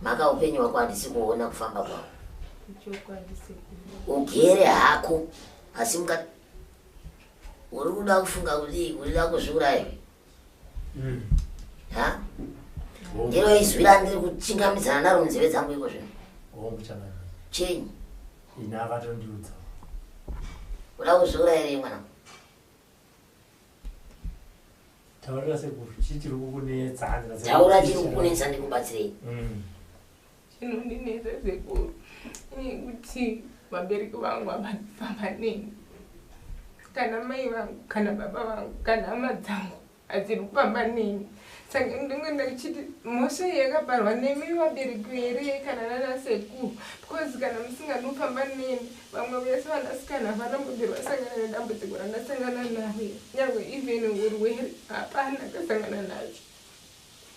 Maka upenyu wako handisi kuona kufamba kwako. Ugere hako asi muka uri kuda kufunga kuti urida kuzviuraya ha ndiro izwira ndiri kuchingamidzana naro munzeve dzangu iko zvino chenyi ina akatondiudza uda kuzviuraya ere mwana taurira sekuru chichiri kukunetsa taura chiri kukunetsa ndikubatsirei chinondinetsa sekuru kuti vabereki vangu havafamba neni kana mai vangu kana baba vangu kana hama dzangu hadziri kufamba neni saka ndingoenda kuchiti mhosva yakaparwa nemi vabereki here kana nana sekuru because kana musingadi kufamba neni vamwe vese vanasikana vanambobirwa sangana nedambudziko randasangana naro nyangwe even urwere hapana akasangana nacho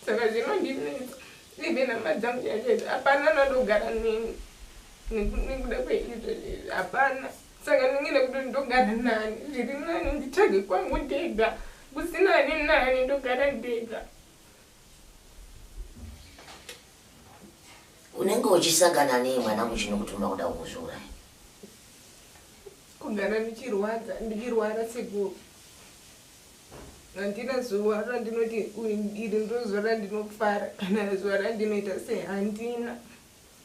saka zvinondinetsa even hama dzangu yachaita hapana nandogara neni nekuda kweizvozvi hapana saka ndingenda kuti ndogara nani zviri nani nditsvage kwangu ndega kusina ani nani ndogara ndega unenge uchisangana nei mwanangu chinokutuma kuda kukuzviuraya kugara ndichirwara sekuru handina zuva randinoti iri ndozuva randinofara kana zuva randinoita sei handina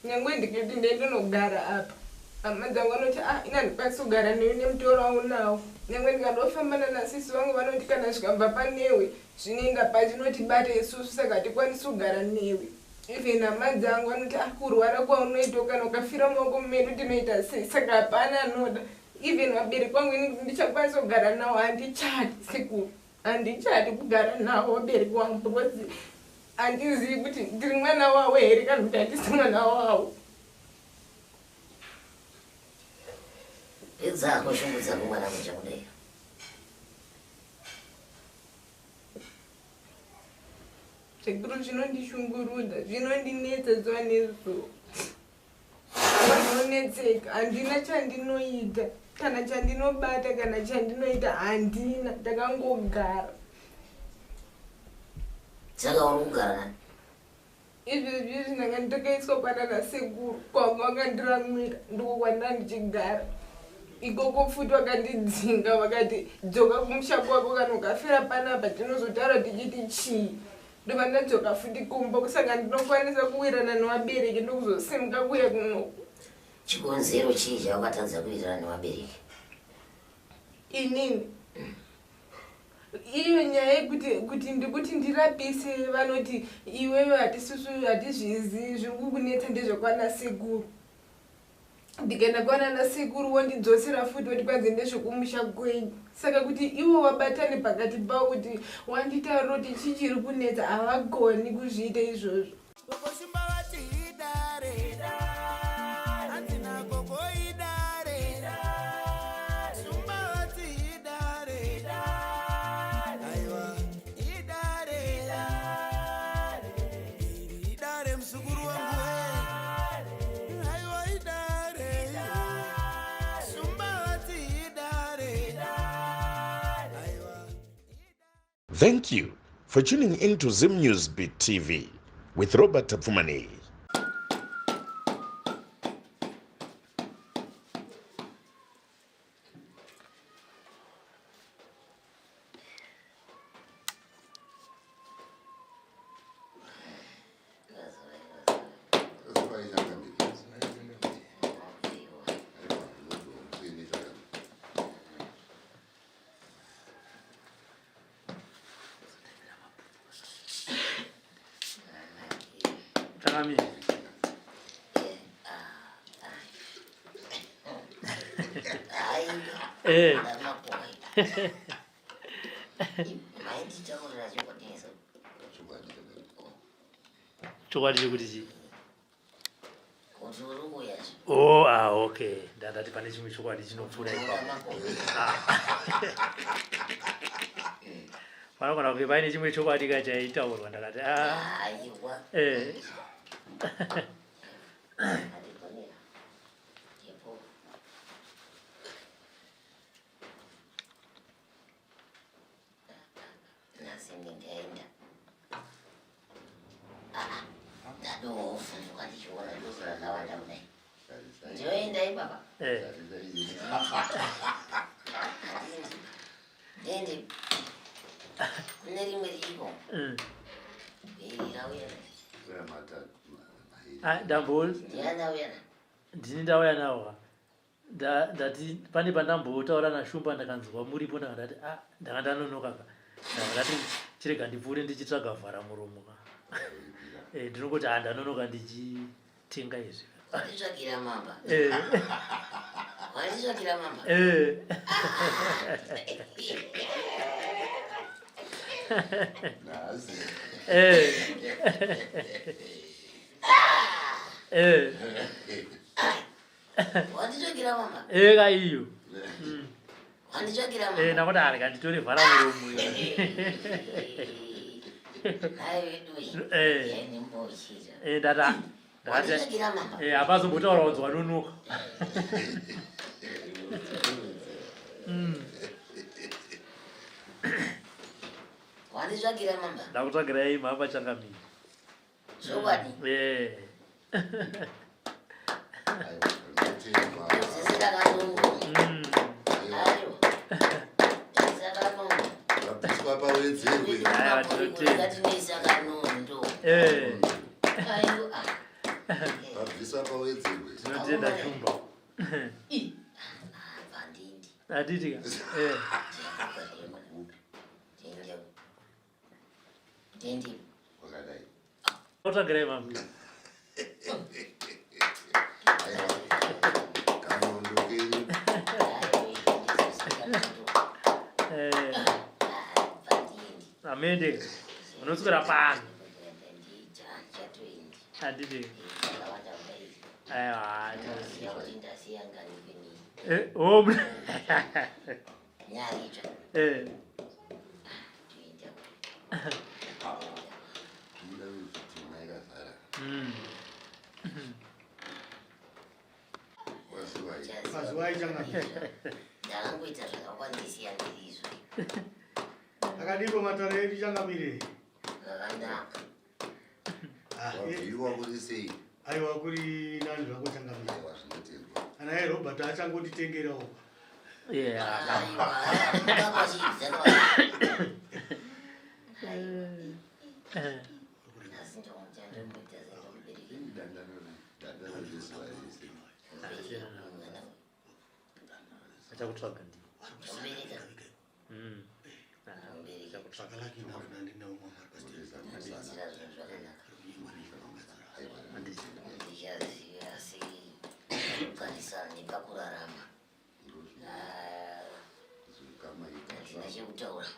nyangwe ndikati ndendinogara apa hama dzangu vanoti inandikwanisa kugara newe nemutoro wangu nawo nyangwe ndikandofamba nanasisi vangu vanoti kana zvikabva panewe zvinoenda pachinotibata isusu saka hatikwanisi kugara newe even hama dzangu vanoti kurwara kwaunoita kana ukafira maoko mumedu tinoita sei saka hapana anoda even vabereki vangu ndichakwanisa kugara nawo handichati sekuru handichati kugara nawo vabereki vangu because handizivi kuti ndiri mwana wavo here kana kuti handisi mwana wavo idzako shungu dzako mwanangu chakudai sekuru zvinondishungurudza zvinondinetsa zuva nezuva vanonetseka handina chandinoita kana chandinobata kana chandinoita handina ndakangogara saka uri kugara nani izvezvi zvinanga ndakaiswa panana sekuru kwanga vakandiramira ndiko kwandanga ndichigara ikoko futi vakandidzinga vakati dzoka kumushapo wako kana ukafira panapa tinozotaura tichiti chii ndobva ndadzoka futi kumba kusaka ndinokwanisa kuwirana nevabereki ndokuzosimuka kuya kunoku chikonzero chii chaukatadza kuwirirana nevabereki inini iyo nyaya yekuti ndikuti ndirapise vanoti iweyo hatizvizivi zviri kukunetsa ndezvekwana sekuru ndikaenda kwanana sekuru wondidzosera futi woti kwanzi ndezvekumusha kwenyu saka kuti ivo vabatane pakati pavo kuti wanditaura kuti chichiri kunetsa havagoni kuzviita izvozvo Thank you for tuning in to Zim News Beat TV with Robert Tapfumani. Oh, okay. Ndati pane chimwe chokwadi chinopfuura ipapo. Vanogona kunge paine chimwe chokwadi kachaitaurwa ndakati ndofunduka ndichiona ndosara ndawanda kudai ndoenda ipapa ndende kune rimwe riko irauya ndiandauya ndini ndauya nawo ndati pane pandambotaura naShumba ndakanzwa muripo ndakati ndakandanonoka ndakati chirega ndipfuure ndichitsvaga vhara muromo ndinongoti ndanonoka ndichitenga izvi wanditsvakira mamba wanditsvakira mamba wanditsvakira mamba kaiyo wanditsvakira mamba nakuti arika nditore vhara muromo ndata hapazombotaura kunzi wanonoka wanditsvakira mamba ndakutsvagirai mhamba changamiri chokwadi tinotenda Shumba hatitika kutsvagirai mhamba amende unoswera pano handiti ndakangoita zvakakwandisiya ndirizvo akadipo matare edu changamire zvakanaka wabviriwa kuri sei aiwa kuri nani zvako changamire ana airobert achangotitengerawo achakutsvaga ndichaziva nepakurarama handina chekutaura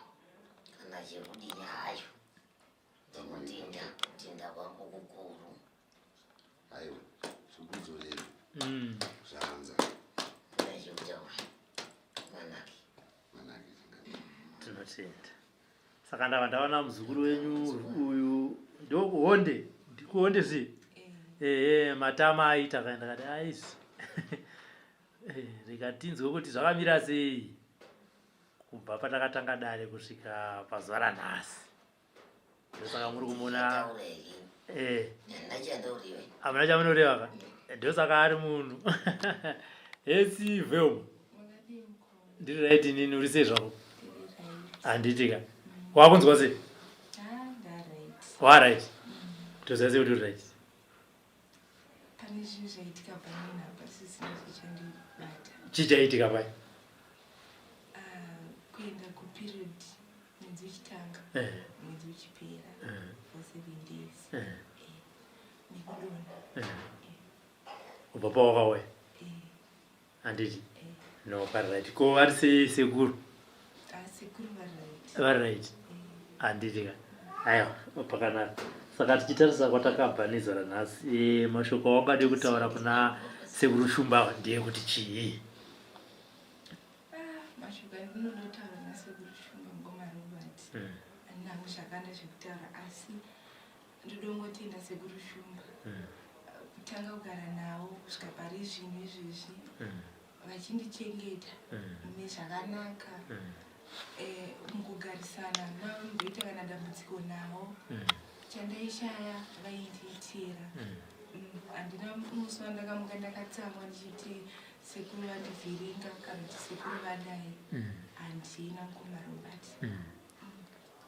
kana chekudini hayo ndinotenda kwangu kukuru aiwa zvikudzorero zvaanza handina chekutaura manaki tinotenda saka ndava ndaona muzukuru wenyu uyu ndokuhonde ndikuhonde sei matama aita kaenda kati aisi rikatinzwe kuti zvakamira sei kubva patakatanga dare kusvika pazuva ranhasi ndosaka muri kumona hamuna chamunoreva ka ndosaka ari munhu esi vheumo ndiri raiti nini uri sei zvako handitika wakunzwa sei waright toziva sei kuti uri right chichaitika pai kuenda kuperiod mwedzi uchitanga mwedzi uchipera for 7 days nekudonha ubva pawakauya handiti no paright ko vari sei sekuru sekuru vari right handitika aiwa pakanaka saka tichitarisa kwatakabva nezora nhasi mashoko aungade kutaura kuna sekuru Shumba ndeyekuti chii mashoko andinotaura nasekuru Shumba ngoma Robert handina zvakanda zvekutaura asi ndodongotenda sekuru Shumba kutanga kugara nawo kusvika pari zvinhu izvezvi vachindichengeta nezvakanaka mukugarisana navo mboita kana dambudziko nawo chandaishaya vaindiitira musi wandakamuka ndakatsamwa ndichiti sekuru vandivhiringa kana kuti sekuru vadai handina mukomarobati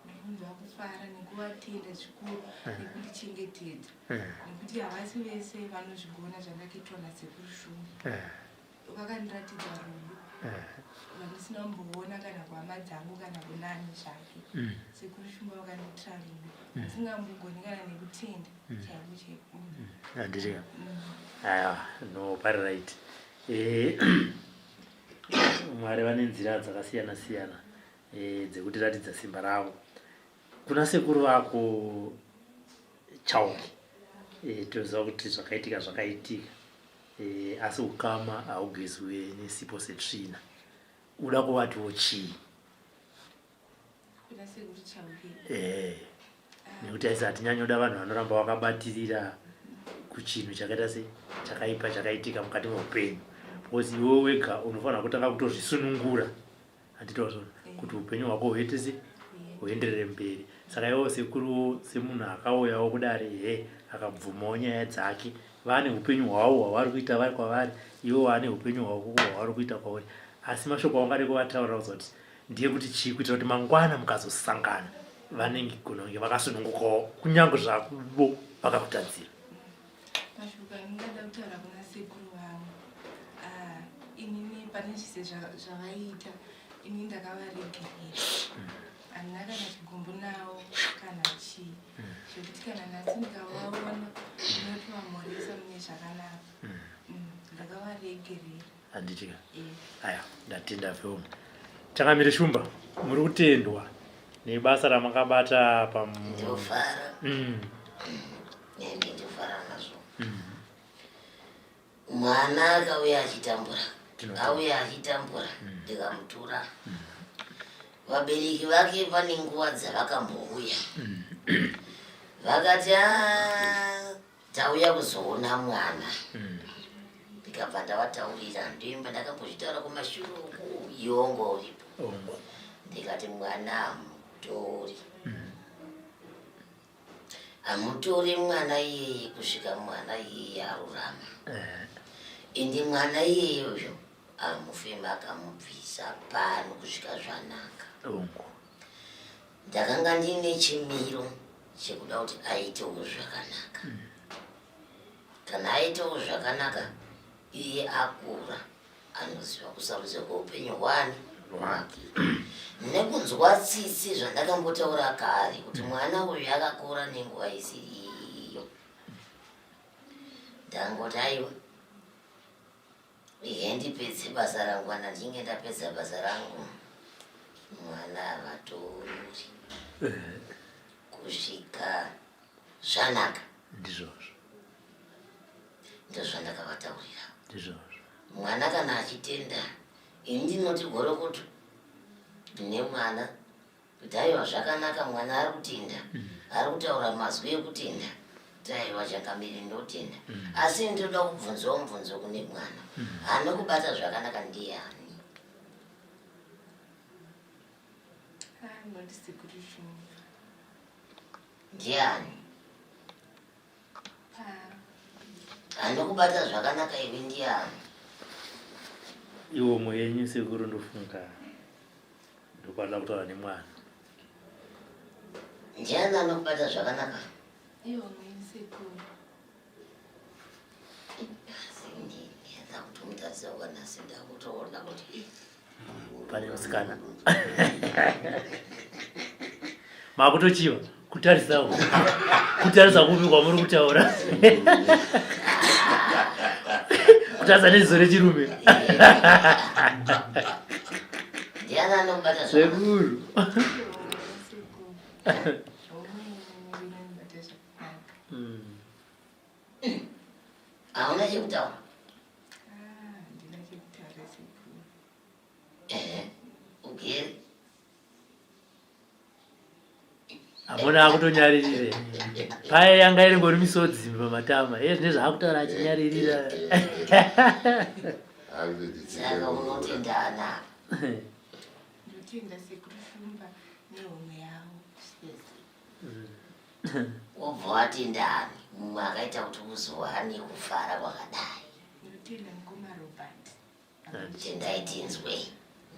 ndinonzwa kufara nekuvatenda zvikuru nekundichengetedza nekuti havasi vese vanozvigona zvandakaitwa nasekuru Shumba vakandiratidza rudo vandisina kumboona kana kuhama dzangu kana kunani zvake sekuru Shumba vakandiitira rudo asingambogoni kana nekutenda chaivo chaivo handiriya aiwa no pari right Mwari vane nzira dzakasiyana siyana dzekuti ratidza simba ravo. Kuna sekuru vako Chauke toziva kuti zvakaitika zvakaitika asi ukama haugezwe nesipo setsvina. Uda kuvatiwo chii? kuna sekuru Chauke nekuti aisi hatinyanyoda vanhu vanoramba vakabatirira kuchinhu chakaita se chakaipa chakaitika mukati meupenyu. Because iwe wega unofanira kutanga kutozvisunungura handitozvo kuti upenyu hwako huitise huenderere mberi. Saka iwo sekuru semunhu akauyawo kudare akabvumawo nyaya dzake, vane upenyu hwavo hwavari kuita vari kwavari, iwo vane upenyu hwavo hwavari kuita kwauri. Asi mashoko aungade kuvataura kuti ndiye kuti chii, kuitira kuti mangwana mukazosangana vanenge kunonge vakasunungukawo kunyange zvavo vakakutadzira. mashoko andingada kutaura kuna sekuru vangu inini pane zvise zvavaita ini ndakavaregerera handina kana chigumbu navo kana chii zvekuti kana nhasi ndikavaona ndinotovamhoresa mune zvakanaka ndakavaregerera handitika aya ndatenda vhoma. Changamire Shumba, muri kutendwa nebasa ramakabata ndofara ndofara nazvo. Mwana akauya achitambura ndikamutura. Vabereki vake pane nguva dzavakambouya vakati tauya kuzoona mwana. Ndikabva ndavataurira ndoimba ndakambozvitaura kumashure uku yongo uripo. Ndikati mwana hamutori mwana iyeye kusvika mwana iyeye arurama. Indi mwana iyeyoyo amufema akamubvisa pano kusvika zvanaka. Ndakanga ndine chimiro chekuda kuti aitewo zvakanaka. Kana aitewo zvakanaka iye akura anoziva kusarudza kweupenyu hwani hwake. Nekunzwa tsitsi zvandakambotaura kare kuti mwana uyu akakura nenguva isiriyo. Ndangoti aiwa ndipedze basa rangu, kana ndichinge ndapedza basa rangu mwana havatori kusvika zvanaka. Ndizvozvo ndozvandakavataurira. Mwana kana achitenda ini ndinoti gorokoto ndine mwana kuti aiwa zvakanaka mwana ari kutenda ari kutaura mazwi ekutenda taiwa Changamire ndotenda. Asi ndoda kubvunzawo mubvunzo kune mwana anokubata zvakanaka ndiani? noti sekuru Shumba ndiani anokubata zvakanaka iwe ndiani? iwo mwenyu sekuru ndofunga ndokwanisa kutaura nemwana. Ndiani anokubata zvakanaka? iwo mwenyu sekuru. Ndienda kuti mutarisa wakanasi ndakutoona kuti pane musikana makutochiva kutarisawo kutarisa kupi kwamuri kutaura kutarisa neziso rechirume ndiani anokubata sekuru hauna chekutaura? Ndina chekutaura sekuru. Ugere hamuna akutonyaririre paye yanga iri ngori misodzi pamatama zvine zvaakutaura achinyaririra. saka unotendana? Ndotenda sekuru Shumba nehomwe yavo. Wobva watendani makaita kuti uzowane kufara kwakadai. Ndinotenda mukoma Robert. Tendaitinzwe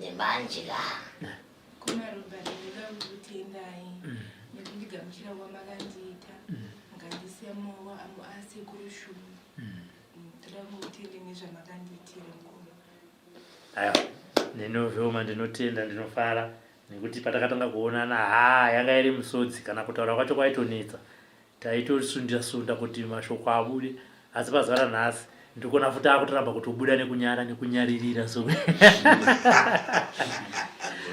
nemanje ka. Mukoma Robert ndinoda kutendai. Nekundigamuchira kwamakandiita. Mukandisiya mumaoko asekuru Shumba. Ndoda kutenda nezvamakandiitira mukoma. Aiwa, nenovhoma ndinotenda ndinofara nekuti patakatanga kuonana yanga iri musodzi kana kutaura kwacho kwaitonetsa. Taitosunda kuti mashoko abude asi pazuva ranhasi ndikona futi akutoramba kutobuda nekunyara nekunyaririra so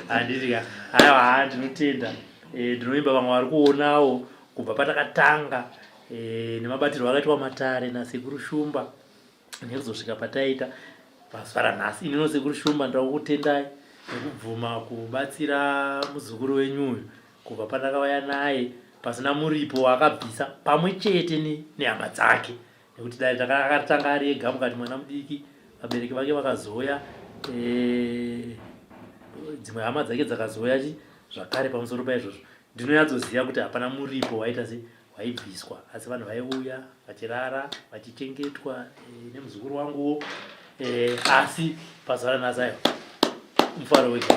handiti aiwa ndinotenda ndinoimba vamwe vari kuonawo kubva patakatanga nemabatirwo akaitwa Matare nasekuru Shumba nekuzosvika pataita pazuva ranhasi. Inino sekuru Shumba ndoda kukutendai nekubvuma kubatsira muzukuru wenyuyu kubva patakauya naye pasina muripo akabvisa pamwe chete nehama dzake nekuti dai akatanga ari ega mukati mwana mudiki vabereki vake vakazoya dzimwe hama dzake dzakazoya zvakare pamusoro paizvozvo ndinonyatsoziva kuti hapana muripo waita waibviswa asi vanhu vaiuya vachirara vachichengetwa nemuzukuru wanguwo asi pazuva ranhasi aiwa mufaro wega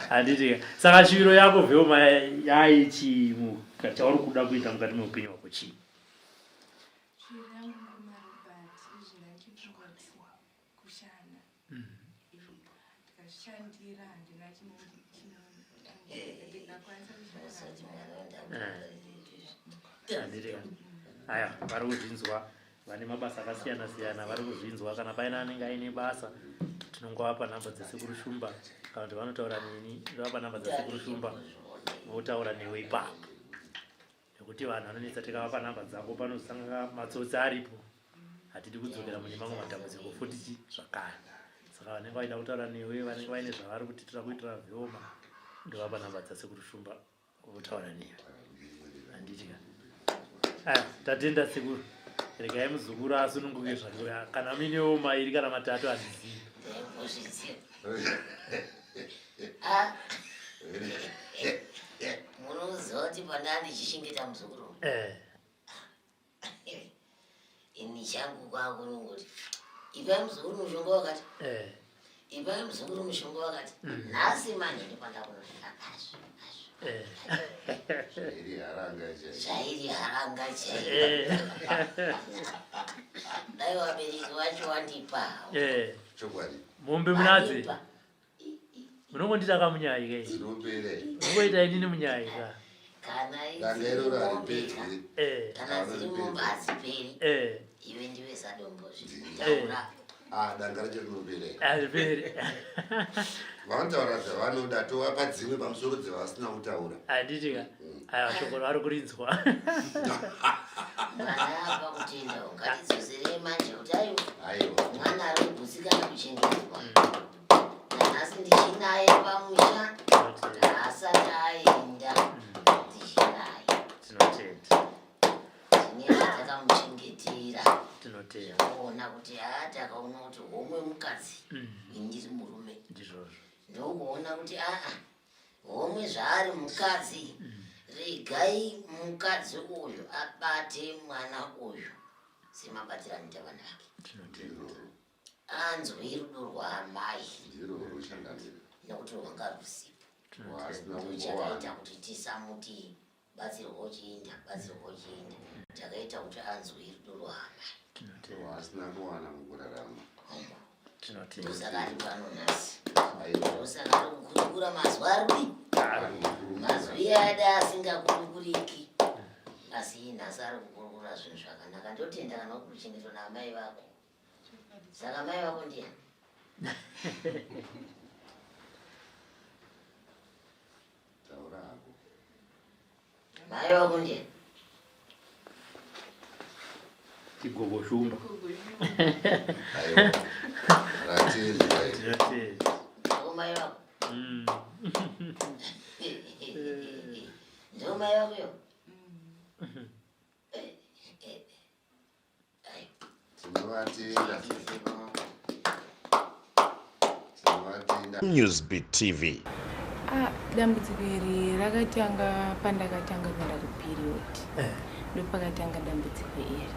handiti saka shuviro yako vhoma yaichi chauri kuda kuita mukati meupenyu hwako chii? Shuviro yangu mukoma Robert izvinachipfungoti kushanda. Ndikashandira handina ndingakwanisa handiti aya vari kuzvinzwa vane mabasa akasiyana siyana vari kuzvinzwa kana paina anenge aine basa tinongovapa nhamba dzesekuru Shumba kana kuti vanotaura neni ndovapa nhamba dzesekuru Shumba votaura newe ipapo nekuti vanhu vanonetsa tikavapa nhamba dzako panosanga matsotsi aripo hatidi kudzokera mune mamwe matambudziko futi zvakare saka vanenge vaida kutaura newe vanenge vaine zvavari kutitira kuitira vhoma ndovapa nhamba dzasekuru Shumba votaura newe handiti tatenda sekuru regai muzukuru asununguke zvake kana minewo mairi kana matatu handizivi munoziva kuti pandava ndichishingeta muzukuru ini changu kwakunongoti ipai muzukuru mushonga wakati ipai muzukuru mushonga wakati nhasi manje ndipandakunosvika pasvo zvairi haranga chai dai vabereki vacho wandipa mombe munadze munongonditaka munyai kai mungoita inini munyai ka kana dziri mombe hadziperi iwe ndiwe zadombo zvitaura danga racho rinopere hazviperi vanotaura zvavanoda tovapa dzimwe pamusoro dzevasina kutaura handitika aiwa shoko vari kurinzwa mwana apa kutenda ungatidzosere manje kuti aiwa mwana ari kugutsikana kuchengetwa nanhasi ndichinaye pamusha asati aenda ndichinaye tinotenda tinenge takamuchengetera tinotenda kuona kuti takaona kuti homwe mukadzi indiri murume ndizvozvo ndokuona kuti homwe zvaari mukadzi regai mukadzi uyu abate mwana uyu semabatira anoita vana vake tinotenda anzwe rudo rwaamai nekuti rwanga rusipo ndochakaita kuti tisamuti batsirwa chiinda chakaita kuti anzwe rudo rwaamai asina kuwana mukurarama ndosaka ari pano nhasi ndosaka ari kukurukura mazuva arudi mazuva iyada asingakurukuriki asi nhasi ari kukurukura zvinhu zvakanaka ndotenda kana kuchengetwa naamai vako saka mai vako ndiani mai vako ndiani Chigogo Shumba ratenda mai vako ndo mai vakoyo tinovatenda Newsbeat TV. Dambudziko iri rakatanga pandakatanga kuenda kuperiod. Ndopakatanga dambudziko iri.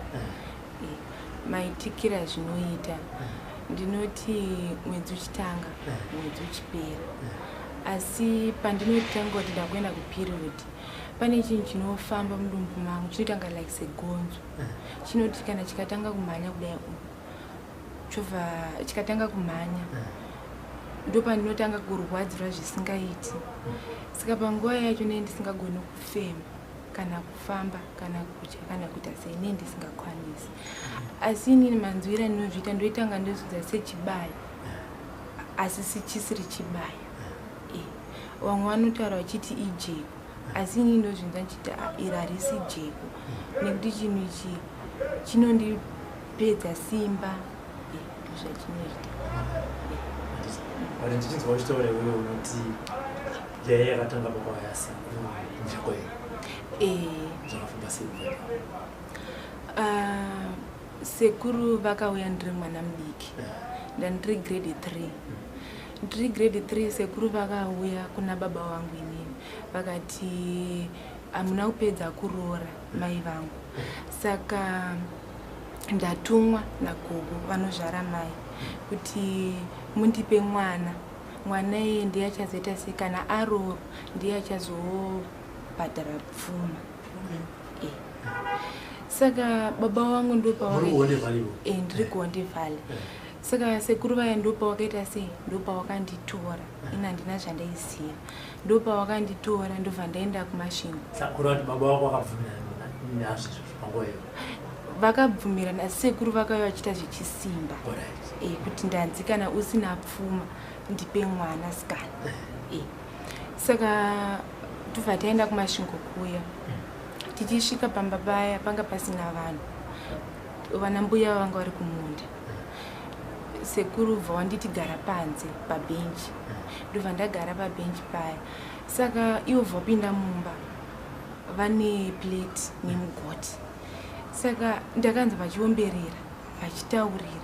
Maitikira zvinoita ndinoti mwedzi uchitanga mwedzi uchipera. Asi pandinotanga kuti ndakuenda kuperiod pane chinhu chinofamba mudumbu mangu chinotanga like segonzo. Chinoti kana chikatanga kumhanya kudai chovha chikatanga kumhanya ndopandinotanga kurwadzirwa zvisingaiti. Saka panguva yacho nei ndisingagoni kufema kana kufamba kana kudya kana kuita sei nei ndisingakwanisi. Asi inini manzwira ndinozviita ndoitanga ndozvidza sechibayo asi chisiri chibayo. Vamwe vanotaura vachiti ijeko asi inini ndozvinza ndichiti iri harisi jeko nekuti chinhu ichi chinondipedza simba. Ndozvachinoita. Wale ndichinzwa uchitaura iwewe unoti yaya yakatanga pakwaya sekuru njakwe. Zvakafamba sei? Sekuru vakauya ndiri mwana mudiki. Ndandiri grade 3. Ndiri grade 3 sekuru vakauya kuna baba wangu inini. Vakati hamuna kupedza kuroora mai vangu. Saka ndatumwa nagogo vanozvara mai kuti mundipe mwana. Mwana iye ndiye achazoita sei kana aroorwa ndiye achazobhadhara pfuma. Saka baba wangu ndopa ndiri kuonde vale. Saka sekuru vaya ndopa wakaita sei ndopa wakanditora. Ina handina zvandaiziva. Ndopa wakanditora ndobva ndaenda kumashingo. Sakura kuti baba wako akabvumira nazvo panguva iyo. Vakabvumirana asi sekuru vakauya vachiita zvechisimba. Kuti ndanzi kana usina pfuma ndipe mwana sikana. Saka tobva taenda kumashingo kuya. Tichisvika pamba paya panga pasina vanhu. Vana mbuya vanga vari kumunda. Sekuru bva wanditi gara panze pabhenji. Ndobva ndagara pabhenji paya. Saka ivo bva wapinda mumba vane plate nemugoti. Saka ndakanzwa vachiomberera vachitaurira.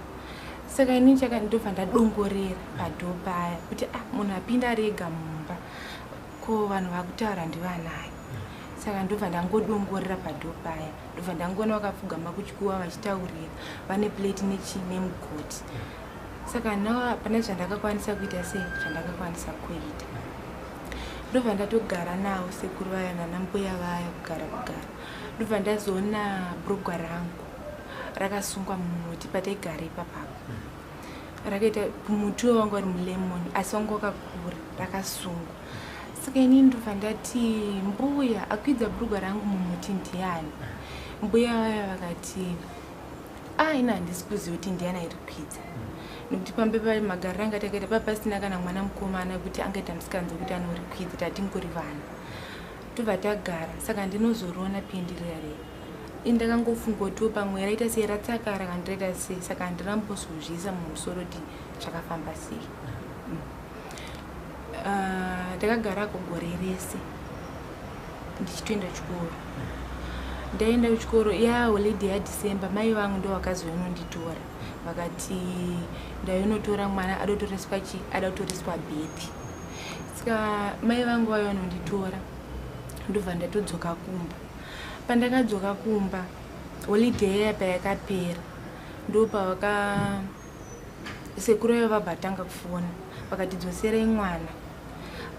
Saka inini ndobva ndadongorera padhoo paya kuti munhu apinda rega mumba ko vanhu vakutaura ndivanai. Saka ndobva ndangodongorera padhoo paya. Ndobva ndangoona vakapfugama kuchikuva vachitaurira vane plate nemugoti. Saka nawa pane zvandakakwanisa kuita sei zvandakakwanisa kuita. Ndobva ndatogara navo sekuru vaya nana mbuya vaya kugara. Ndobva ndazoona bhurugwa rangu rakasungwa mumuti pataigara ipapapo. Rakaita muti wangu wari mulemoni asi wangu wakakura rakasungwa. Saka inini ndobva ndati mbuya akwidza bhurugwa rangu mumuti ndiani. Mbuya vaya vakati ina handisi kuziva kuti ndiani airi kwidza. Nekuti pambe pamagariro anga takaita papasina kana mwana mukomana kuti angaita musikanzi kuti anori kwidza tatingori vana. Tobva tagara saka ndinozoriona pendirira rei. Ndakangofunga kuti pamwe raita sei ratsakara kana raita sei saka handina mbozozviisa mumusoro kuti zvakafamba sei. Ndakagara kugore rese ndichitoenda chikoro. Ndaenda kuchikoro holiday yaDecember mai vangu ndo vakazononditora. Vakati ndayonotora mwana adotoreswa birth. Saka mai vangu vayononditora. Ndobva ndatodzoka kumba. Pandakadzoka kumba holiday yapa yakapera. Ndopa sekuru vaya vabvatanga kufona vakatidzoserai mwana.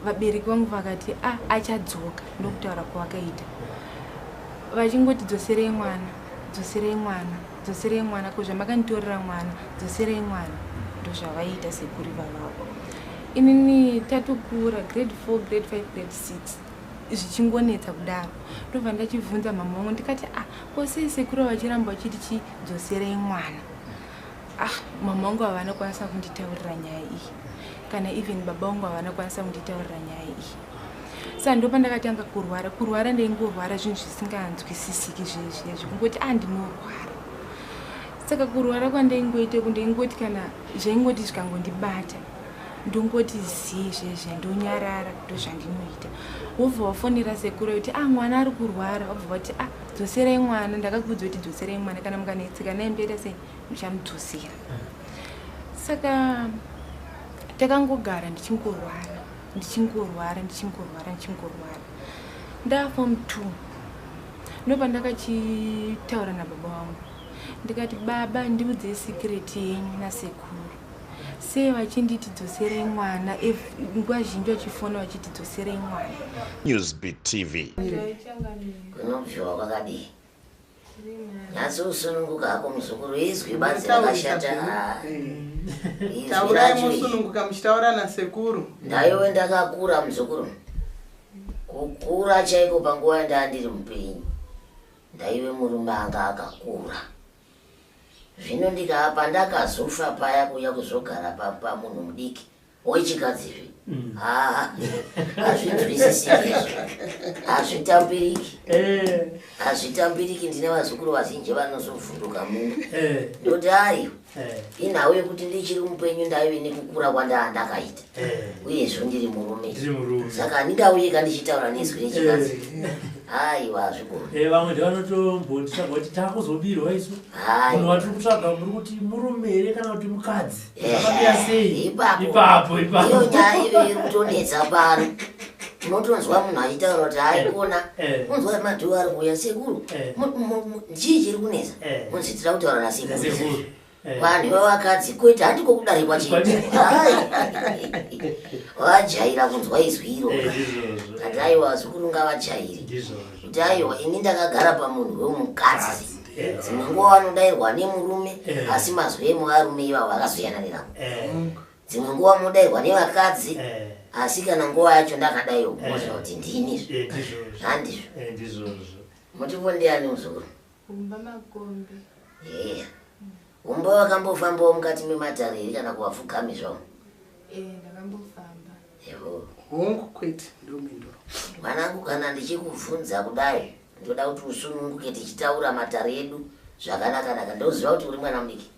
Vabereki vangu vakati achadzoka ndokutaura kwavakaita. Vachingoti dzoserei mwana, dzoserei mwana, dzoserei mwana ko zvamakanditorera mwana, dzoserei mwana. Ndozvavaita sekuru vavavo. Inini tatokura grade 4, grade 5, grade 6. Zvichingonetsa kudaro. Ndobva ndachibvunza mama wangu ndikati kose sekuru vachiramba vachiti dzoserei mwana. Mama wangu havana kwanisa kunditaurira nyaya iyi. Kana even baba wangu havana kwanisa kunditaurira nyaya iyi. Saka ndopandakatanga kurwara. Kurwara ndaingorwara zvinhu zvisinganzwisisiki zvezvezvi kungoti ndinorwara. Saka kurwara kwandaingoita kundaingoti kana zvaingoti zvikangondibata ndongoti zii zvezve ndonyarara ndozvandinoita. Wobva wafonera sekuru kuti mwana ari kurwara. Wobva wati dzoserai mwana. Ndakakuudza kuti dzoserai mwana kana mukanetseka naye mboita sei muchamudzosera. Saka takangogara ndichingorwara ndaform 2 ndopa ndakachitaura nababa wangu ndikati baba ndiudze secret yenyu nasekuru sei vachinditi dzoserei mwana nguva zhinji vachifona vachiti dzoserei mwana. Newsbeat TV. Kunomvyiwa kwakadii nyatso usununguka hako muzukuru izwi badzi rakashata. Taurai musununguka muchitaura nasekuru. Ndaiwe ndakakura muzukuru, kukura chaiko panguva yandandiri mupenyu ndaive murume anga akakura. Zvino ndikaapa ndakazofa paya kuya kuzogara pamunhu mudiki wechikadzizvi hazvinzwisisiki hazvitambiriki. Ndine vazukuru vazhinji vanozovhunduka muno ndoti ayo inhau yekuti ndichiri mupenyu ndaive nekukura kwandandakaita uyezvo ndiri murume saka handingauyeka ndichitaura nezwi rechikadzi. Aiwa zvikuru vamwe ndevanotombotitsvaga kuti takuzobirwa isu munhu watiri kutsvaga muri kuti murume here kana kuti mukadzi akamira sei ipapo iyo nyaya ive iri kutonetsa pano. Unotonzwa munhu achitaura kuti haikona unzwa madhuwa ari kuuya sekuru chii chiri kunetsa munzi tira kutaura nasekuru vanhu vevakadzi kwete handiko kudarikwa chii vajaira kunzwa izwi iro kati aiwa zukuru ngavajairi kuti aiwa ini ndakagara pamunhu wemukadzi dzimwe nguva vanodairwa nemurume asi mazwi emuvarume ivavo vakazoyana neravo. Dzimwe nguva munodairwa nevakadzi asi kana nguva yacho ndakadaiwo kuozva kuti ndini handizvo. Mutipo ndiani muzukuru? Umba Makombe. Umba wakambofambawo mukati mematare here kana kuvapfugami zvavo? Ndakambofamba. Hongu kwete ndomindoro. Mwanangu kana ndichikubvunza kudai ndoda kuti usununguke tichitaura matare edu zvakanaka ndoziva kuti uri mwana mudiki.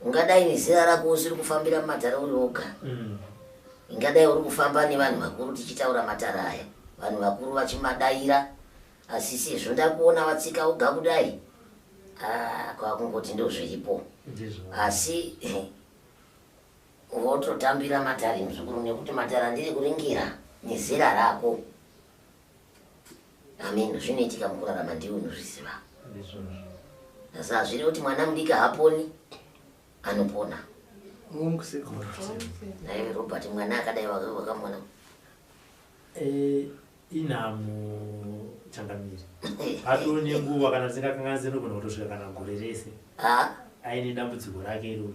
Ungadai nezera rako usiri kufambira mumatare uri woga. Ingadai uri kufamba nevanhu vakuru tichitaura matare aya, vanhu vakuru vachimadaira, asi sezvo ndakuona vatsika oga kudai kwakungoti ndozviripo. Asi vototambira matare muzukuru nekuti matare andiri kuringira nezera rako. Amen. Zvinoitika mukurarama ndiwe unozviziva. Asi hazviri kuti mwana mudiki haaponi, anopona. Hongu sekuru. Naive Robert mwana akadai wakamwana inhamu Changamire atone nguva kana dzisingakanganise nogona kutosvika kana gore rese aine dambudziko rake iroro.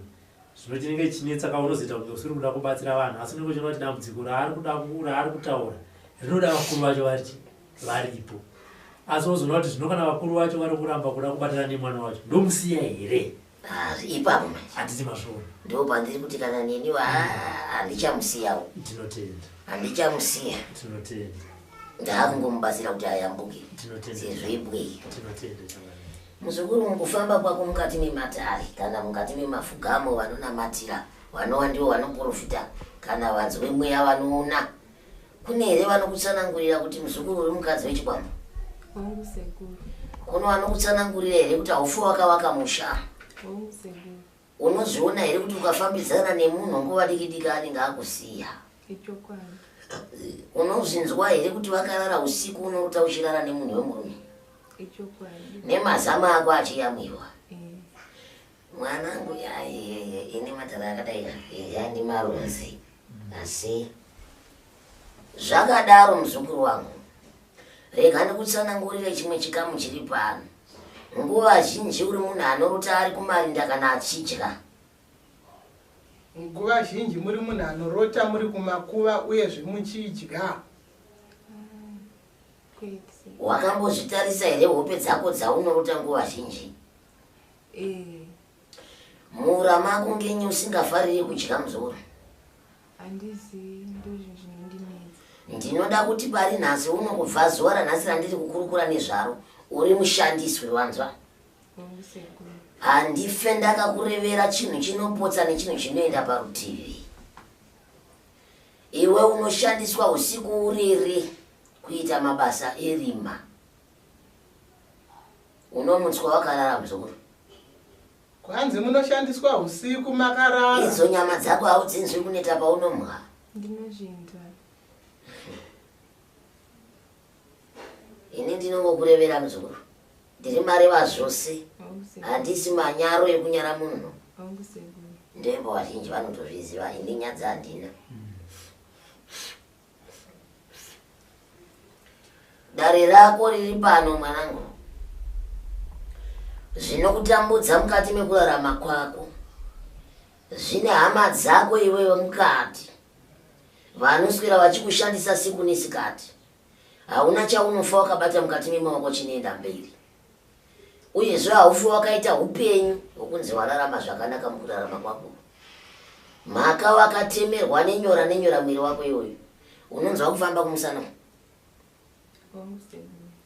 Zvino chinenge chinetsa kaunozoita kuti usiri kuda kubatsira vanhu asi unenge uchiona kuti dambudziko raari kutaura rinoda vakuru vacho varipo. Asi wozoona kuti zvino kana vakuru vacho vari kuramba kuda kubatana nemwana wacho ndomusiya here? Ipapo handiti masvona ndo pandiri kuti kana neniwa handichamusiyawo. Tinotenda. Handichamusiya. Tinotenda. Ndaakungomubatsira kuti ayambuke sezvo ibwei. Muzukuru mukufamba kwako mukati mematare kana mukati memafugamo vanonamatira vanova ndivo vanoprofita kana vanzi vemweya vanoona, kune here vanokutsanangurira kuti muzukuru uri mukadzi wechikwambo? Hongu sekuru. Kuno vanokutsanangurira here kuti haufi wakavaka musha? Hongu sekuru. Unozviona here kuti ukafambidzana nemunhu nguva diki anenge akusiya? Ichokwadi. Unozvinzwa here kuti vakarara usiku unorota uchirara nemunhu wemurume? Ichokwadi. Nemazama ako achiyamwiwa? Mwanangu ine matara akadai yandimaronzi asi zvakadaro muzukuru wangu. Rega ndikutsanangurire chimwe chikamu chiri pano. Nguva zhinji uri munhu anorota ari kumarinda kana achidya. Nguva zhinji muri munhu anorota muri kumakuva uyezve muchidya. Wakambozvitarisa here hope dzako dzaunorota nguva zhinji? Mura mako ngenyu usingafariri kudya muzukuru? Handizivi, ndozvo zvinondinetsa. Ndinoda kuti pari nhasi unokubva zuva ranhasi randiri kukurukura nezvaro uri mushandiswi wanzwa? Handife ndakakurevera chinhu chinopotsa nechinhu chinoenda parutivi. Iwe unoshandiswa usiku uriri kuita mabasa erima. Unomutswa wakarara muzukuru. kwanzi munoshandiswa usiku makarara. Izo nyama dzako haudzinzwi kuneta paunomwa. Ndinozvinzwa. Ini ndinongokurevera muzukuru. Ndiri mareva zvose. Handisi manyaro ekunyara munhu. Ndembo vazhinji vanotozviziva, ini nyadzi handina. Dare rako riri pano mwanangu. Zvinokutambudza mukati mekurarama kwako. Zvine hama dzako iwewe mukati. Vanoswera vachikushandisa siku nesikati. Hauna chaunofa wakabata mukati memaoko chinoenda mberi. Uyezve haufi wakaita upenyu hwokunzi wararama zvakanaka mukurarama kwako. Mhaka wakatemerwa nenyora mwiri wako iwoyo. Unonzwa kufamba kumusana.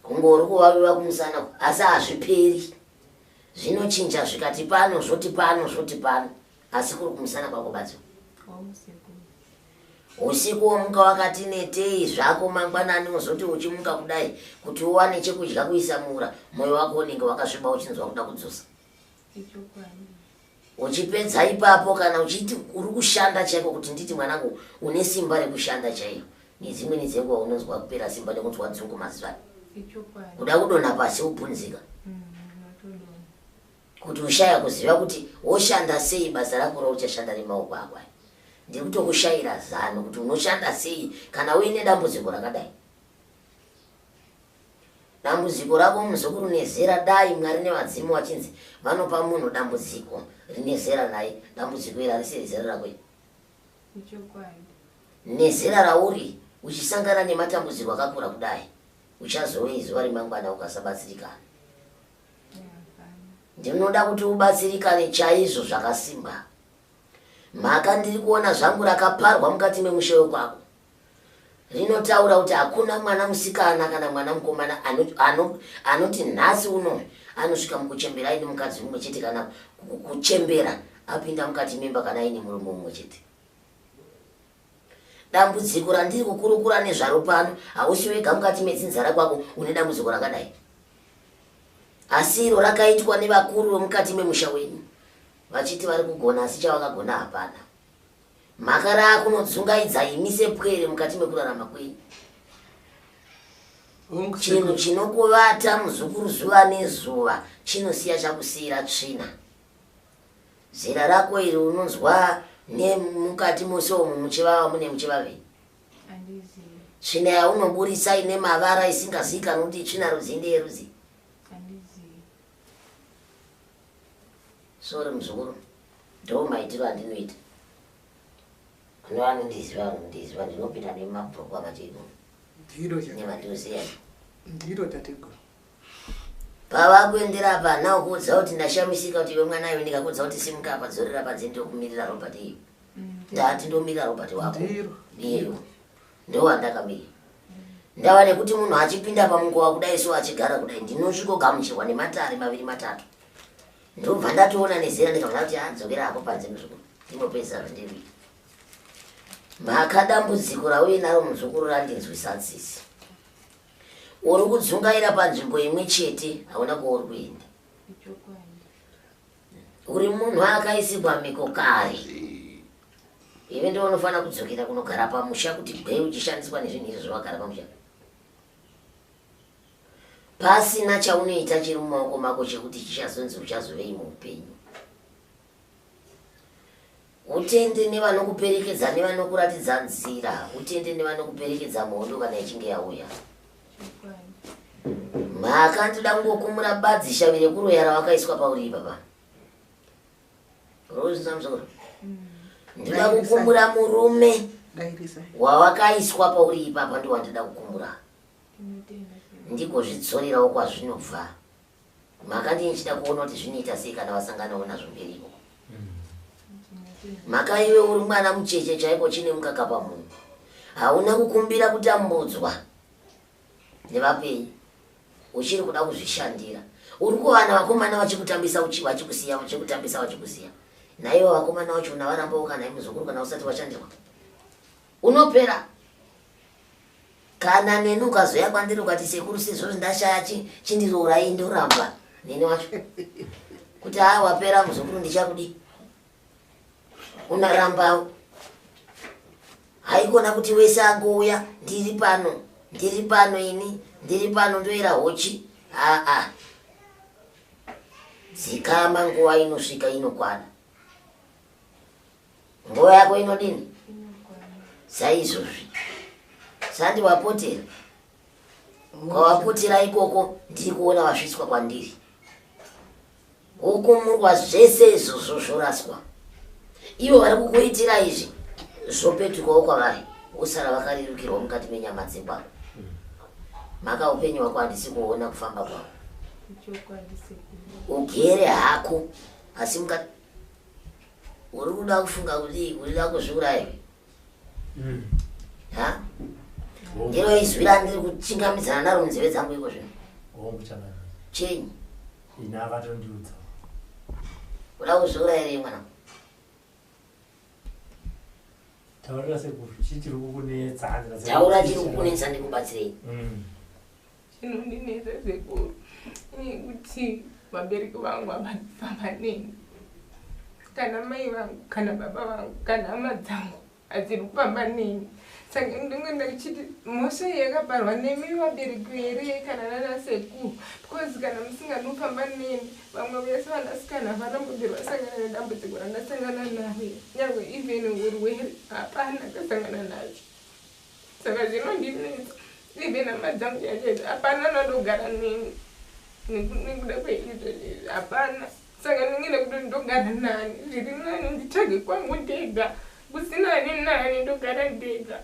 Kungori kuvaviwa kumusana asi hazviperi. Zvinochinja zvikati pano zvoti pano zvoti pano asi kuri kumusana kwako badzo. Usiku womuka wakati netei zvako mangwanani uzoti uchimuka kudai kuti uwane chekudya kuisa mura moyo wako unenge wakasviba uchinzwa kuda kudzosa. Uchipedza ipapo kana uchiti uri kushanda chaiko kuti nditi mwanangu une simba rekushanda chaiko. Nedzimweni dzenguva unonzwa kupera simba nekunzwa dzungu mazizvani. Kuda kudonha pasi ubvunzika. Kuti ushaya kuziva kuti woshanda sei basa rako rouchashanda nemaoko ako. Ndiri kutokushayira zano kuti unoshanda sei kana uine dambudziko rakadai. Dambudziko rako muzukuru nezera dai Mwari nevadzimu vachinzi vanopa munhu dambudziko rine zera naye. Dambudziko iri harisiri zera rako. Nezera rauri uchisangana nematambudziko akakura kudai uchazove zuva remangwana ukasabatsirikana. Ndinoda kuti ubatsirikane chaizvo zvakasimba. Mhaka ndiri kuona zvangu rakaparwa mukati memusha wekwako. Rinotaura kuti hakuna mwana musikana kana mwana mukomana anoti nhasi uno anosvika mukuchembera aine mukadzi mumwe chete kana kuchembera apinda mukati memba kana aine murume mumwe chete. Dambudziko randiri kukurukura nezvaro pano hausi wega mukati medzinzara kwako une dambudziko rakadai. Asi iro rakaitwa nevakuru vemukati memusha wenyu. Vachiti vari kugona asi chavakagona hapana. Mhaka rakunodzungaidza imise pwere mukati mekurarama kwenyu. Chinhu chinokuvata muzukuru zuva nezuva chinosiya chakusiyira tsvina. Zera rako iri unonzwa nemukati mose umu muchivava mune muchivavei. Tsvina yaunoburisa ine mavara isingazivikanwi kuti tsvina rudzi ndeyerudzi. Sori muzukuru, ndo maitiro andinoita. Kune vanondiziva ndinopinda nemabhuku amatego. Nemadhoziya. Ndiro tateguru. Pavakuendera apa nawo kuudza kuti ndashamisika kuti iwe mwana iwe ndikakuudza kuti simuka apa dzorera padze ndokumirira Robert iyo. Ndati ndomirira Robert wako. Ndiro. Ndo wandakamira. Ndava nekuti munhu achipinda pamungowa kudai so achigara kudai ndinosvikogamuchirwa nematare maviri matatu. Ndobva ndatoona nezera ndikaona kuti adzokera apo panze muzukuru. Ndinopedza zvandiri. Mhaka dambudziko rauye naro muzukuru randinzwisa tsitsi. Uri kudzungaira panzvimbo imwe chete hauna kwauri kuenda. Uri munhu akaisirwa miko kare. Iwe ndiwe unofanira kudzokera kunogara pamusha kuti gwei uchishandiswa nezvinhu izvi zvawagara pamusha. Pasina chaunoita chiri mumaoko mako chekuti chichazonzi uchazovei muupenyu. Utende nevanokuperekedza nevanokuratidza nzira. Utende nevanokuperekedza mhondo kana ichinge yauya. Mhaka ndoda kungokumura badzi shavire kuroya rawakaiswa pauri baba. Rose namzoro. Ndoda kukumura murume wawakaiswa pauri ipapa ndo wandoda kukumura. Ndiko zvidzorerawo kwazvinobva. Mhaka ndinchida kuona kuti zvinoita sei kana vasanganawo nazvo mberiwo. Mhaka iwe uri mwana mucheche chaiko chine mukaka pamunhu. Hauna kukumbira kutambudzwa nevapenyu. Uchiri kuda kuzvishandira. Uri kuvana vakomana vachikutambisa vachikusiya vachikutambisa vachikusiya. Naivo vakomana vacho unavaramba kana imuzukuru kana usati washandirwa. Unopera. Kana neni ukazoya kwandiri ukati sekuru sizvo ndashaya chindirourayi ndoramba. Neni wacho. kuti wapera muzukuru ndichakudi unaramba haikona kuti wese angouya ndiri pano ini ndiri pano ndoera hochi zikama nguva inosvika inokwana nguva yako inodini saizvozvi sandi wapotera kwawapotera ikoko ndiri kuona wasviswa kwandiri ukumurwa zvese izvozvo zvoraswa ivo vari kukuitira izvi zvopetukawo kwavari usara vakarirukirwa mukati menyama dzekwavo maka upenyu hwako handisi kuona kufamba kwavo ugere hako asi mukati uri kuda kufunga kuti urida kuzviuraya ha ndiro izwira ndiri kuchingamidzana naro munzeve dzangu iko zvino chenyi ina akatondiudza uda kuzviuraya here mwana taurira sekuchitiri kukunetsa taura chiri kukunetsa ndikubatsirei chinondinetsa sekuru kuti vabereki vangu havafamba neni kana mai vangu kana baba vangu kana hama dzangu hadziri kufamba neni saka ndingoenda kuchiti mhosva yakabarwa nemi vabereki here kana nanasekuru because kana musinganofamba neni vamwe vese vanasikana vanambobiri vasangana nedambudziko randasangana naro nyange even urwere hapana kasangana nazvo saka zvinondinetsa even hama dzangu chachaizvo hapana nandogara neni nekuda kweizvozvi hapana saka ndingenda kuti ndogara nani zviri nani nditage kwangu ndega kusina ani nani ndogara ndega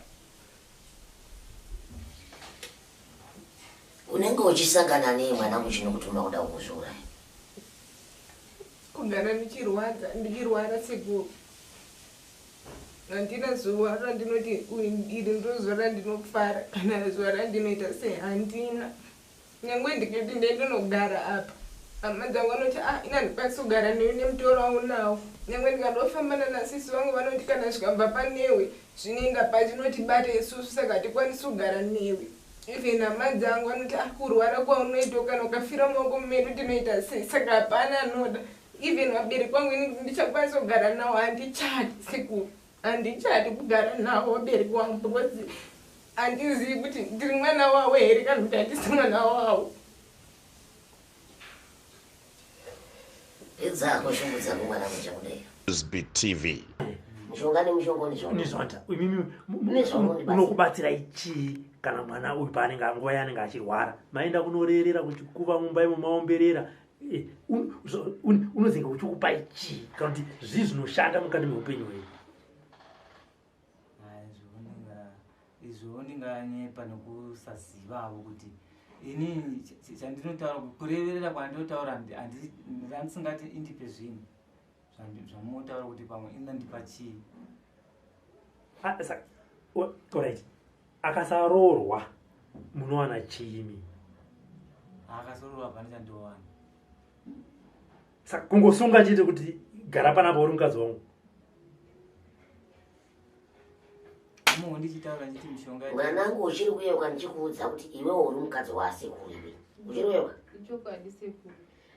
unenge uchisangana nei mwana muchinokutuma kuda kukuzviuraya kugara ndichirwara sekuru handina zuva randinoti iri ndozuva randinofara kana zuva randinoita sei handina nyangwe ndikati ndendinogara apa hama dzangu vanoti ina ndikwanisi kugara newe nemutoro waunawo nyangwe ndikandofamba nanasisi vangu vanoti kana zvikabva panewe zvinenga pachinotibata isusu saka hatikwanisi kugara newe even hama dzangu vanoti kurwara kwaunoita kana ukafira mumaoko medu tinoita sei saka hapana anoda even vabereki kwangu ini ndichakwanisa kugara nawo handichati sekuru handichati kugara nawo vabereki wangu because handizivi kuti ndiri mwana wavo here kana kuti handisi mwana wavo idzako shungu dzako mwana muchakudai Newsbeat TV. mushonga nemushonga unizvonda imimi unokubatsira ichii kana mwana uyu paanenge nguva yaanenge achirwara maenda kunorerera kuchikuva mumba imo maomberera unozinga uchikupa ichii kana kuti zvii zvinoshanda mukati meupenyu hwenyu izvo ndinganyepa nekusazivawo kuti ini chandinotaura kureverera kwandinotaura handisingati indipe zvinhu zvamunotaura kuti pamwe inandipa chii alright akasaroorwa munowana chiimi akasaroorwa pane chandowana saka kungosunga chiti kuti gara panapa uri mukadzi wangu munhu ndichitaura chiti mishonga mwanangu uchiri kuyeuka ndichikuudza kuti iwewo uri mukadzi wasekuru iwe uchiri kuyeuka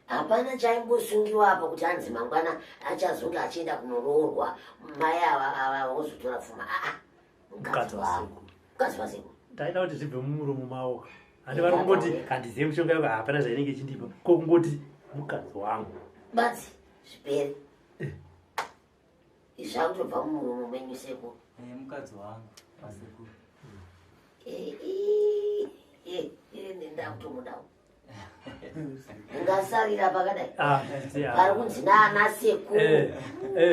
hapana chaimbosungiwa apa kuti anzi mangwana achazonge achienda kunoroorwa mai ava vozotora pfuma mukadzi wangu mukadzi wasekuru ndaida kuti zvibve mumuromo maoka handi vari kungoti handizive mishonga yako hapana zvainenge ichindipa ko kungoti mukadzi wangu badzi zvipere izvakutobva mumuromo menyu sekuru mukadzi wangu wasekuru nendakutomudawo ngasarira pakadai pari kunzi naana sekuru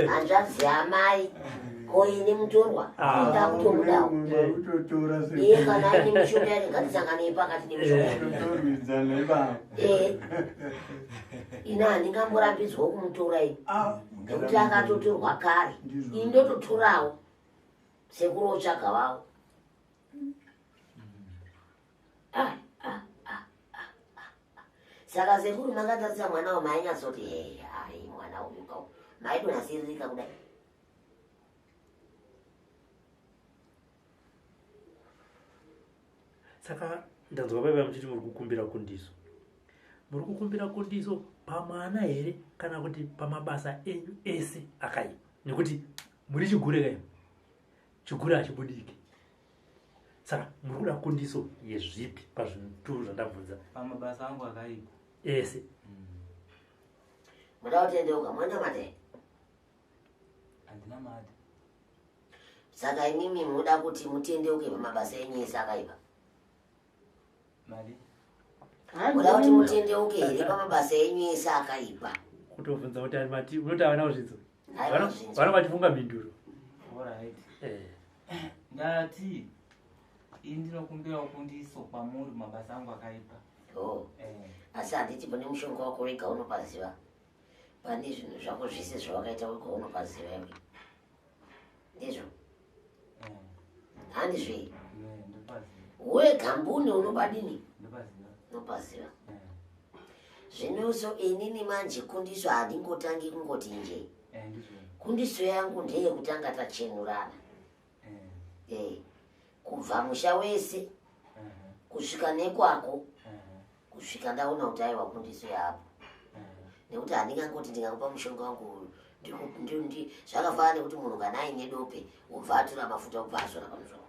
hanzvadzi amai koine mutorwa ndakutomudawo iye kana aine mishonga yake ngatisanganei pakati nemishonga ina handingamborambidzwa kumutora ini nekuti akatotorwa kare ini ndototorawo sekuru otsvaga wavo saka sekuru makatarisa mwana wamainyazoti hai mwana uyu maidonasiririka kudai saka ndanzwa baba muchiti muri kukumbira kundiso muri kukumbira kundiso pamwana here kana kuti pamabasa enyu ese akaipa? Nekuti muri chigure kai chigure achibudiki. Saka muri kuda kundiso yezvipi pazvinhu zvandabvunza? Pamabasa angu akaipa ese. Muda kutendeuka mwenda mate? Handina mate. Saka imimi muda kuti mutendeuke pamabasa enyu ese akaipa? Mali? Muda kuti mutendeuke here pamabasa enyu ese akaipa? Kutobvunza kuti ari mati unoti havana kuzvinzo? Aiwa zvinzo. Vana vachifunga mhinduro. Alright. Ndati ndinokumbira kundiso kwamuri mabasa angu akaipa. Asi handiti pane mushonga wako wega unopaziva. Pane zvinhu zvako zvese zvawakaita wega unopaziva iwe. Ndizvo? Handizve? Wega mbune unobadini? Unopaziva. Zvinonso inini manje kundiso handingotangi kungoti nje. Kundiso yangu ndeye kutanga tachenurana. Kubva musha wese kusvika nekwako kusvika ndaona kuti aiwa kundiso yapo. Nekuti handingangoti ndingakupa mushonga wangu zvakafanana nekuti munhu kana aine dope ubva atora mafuta okupazora pamusoro.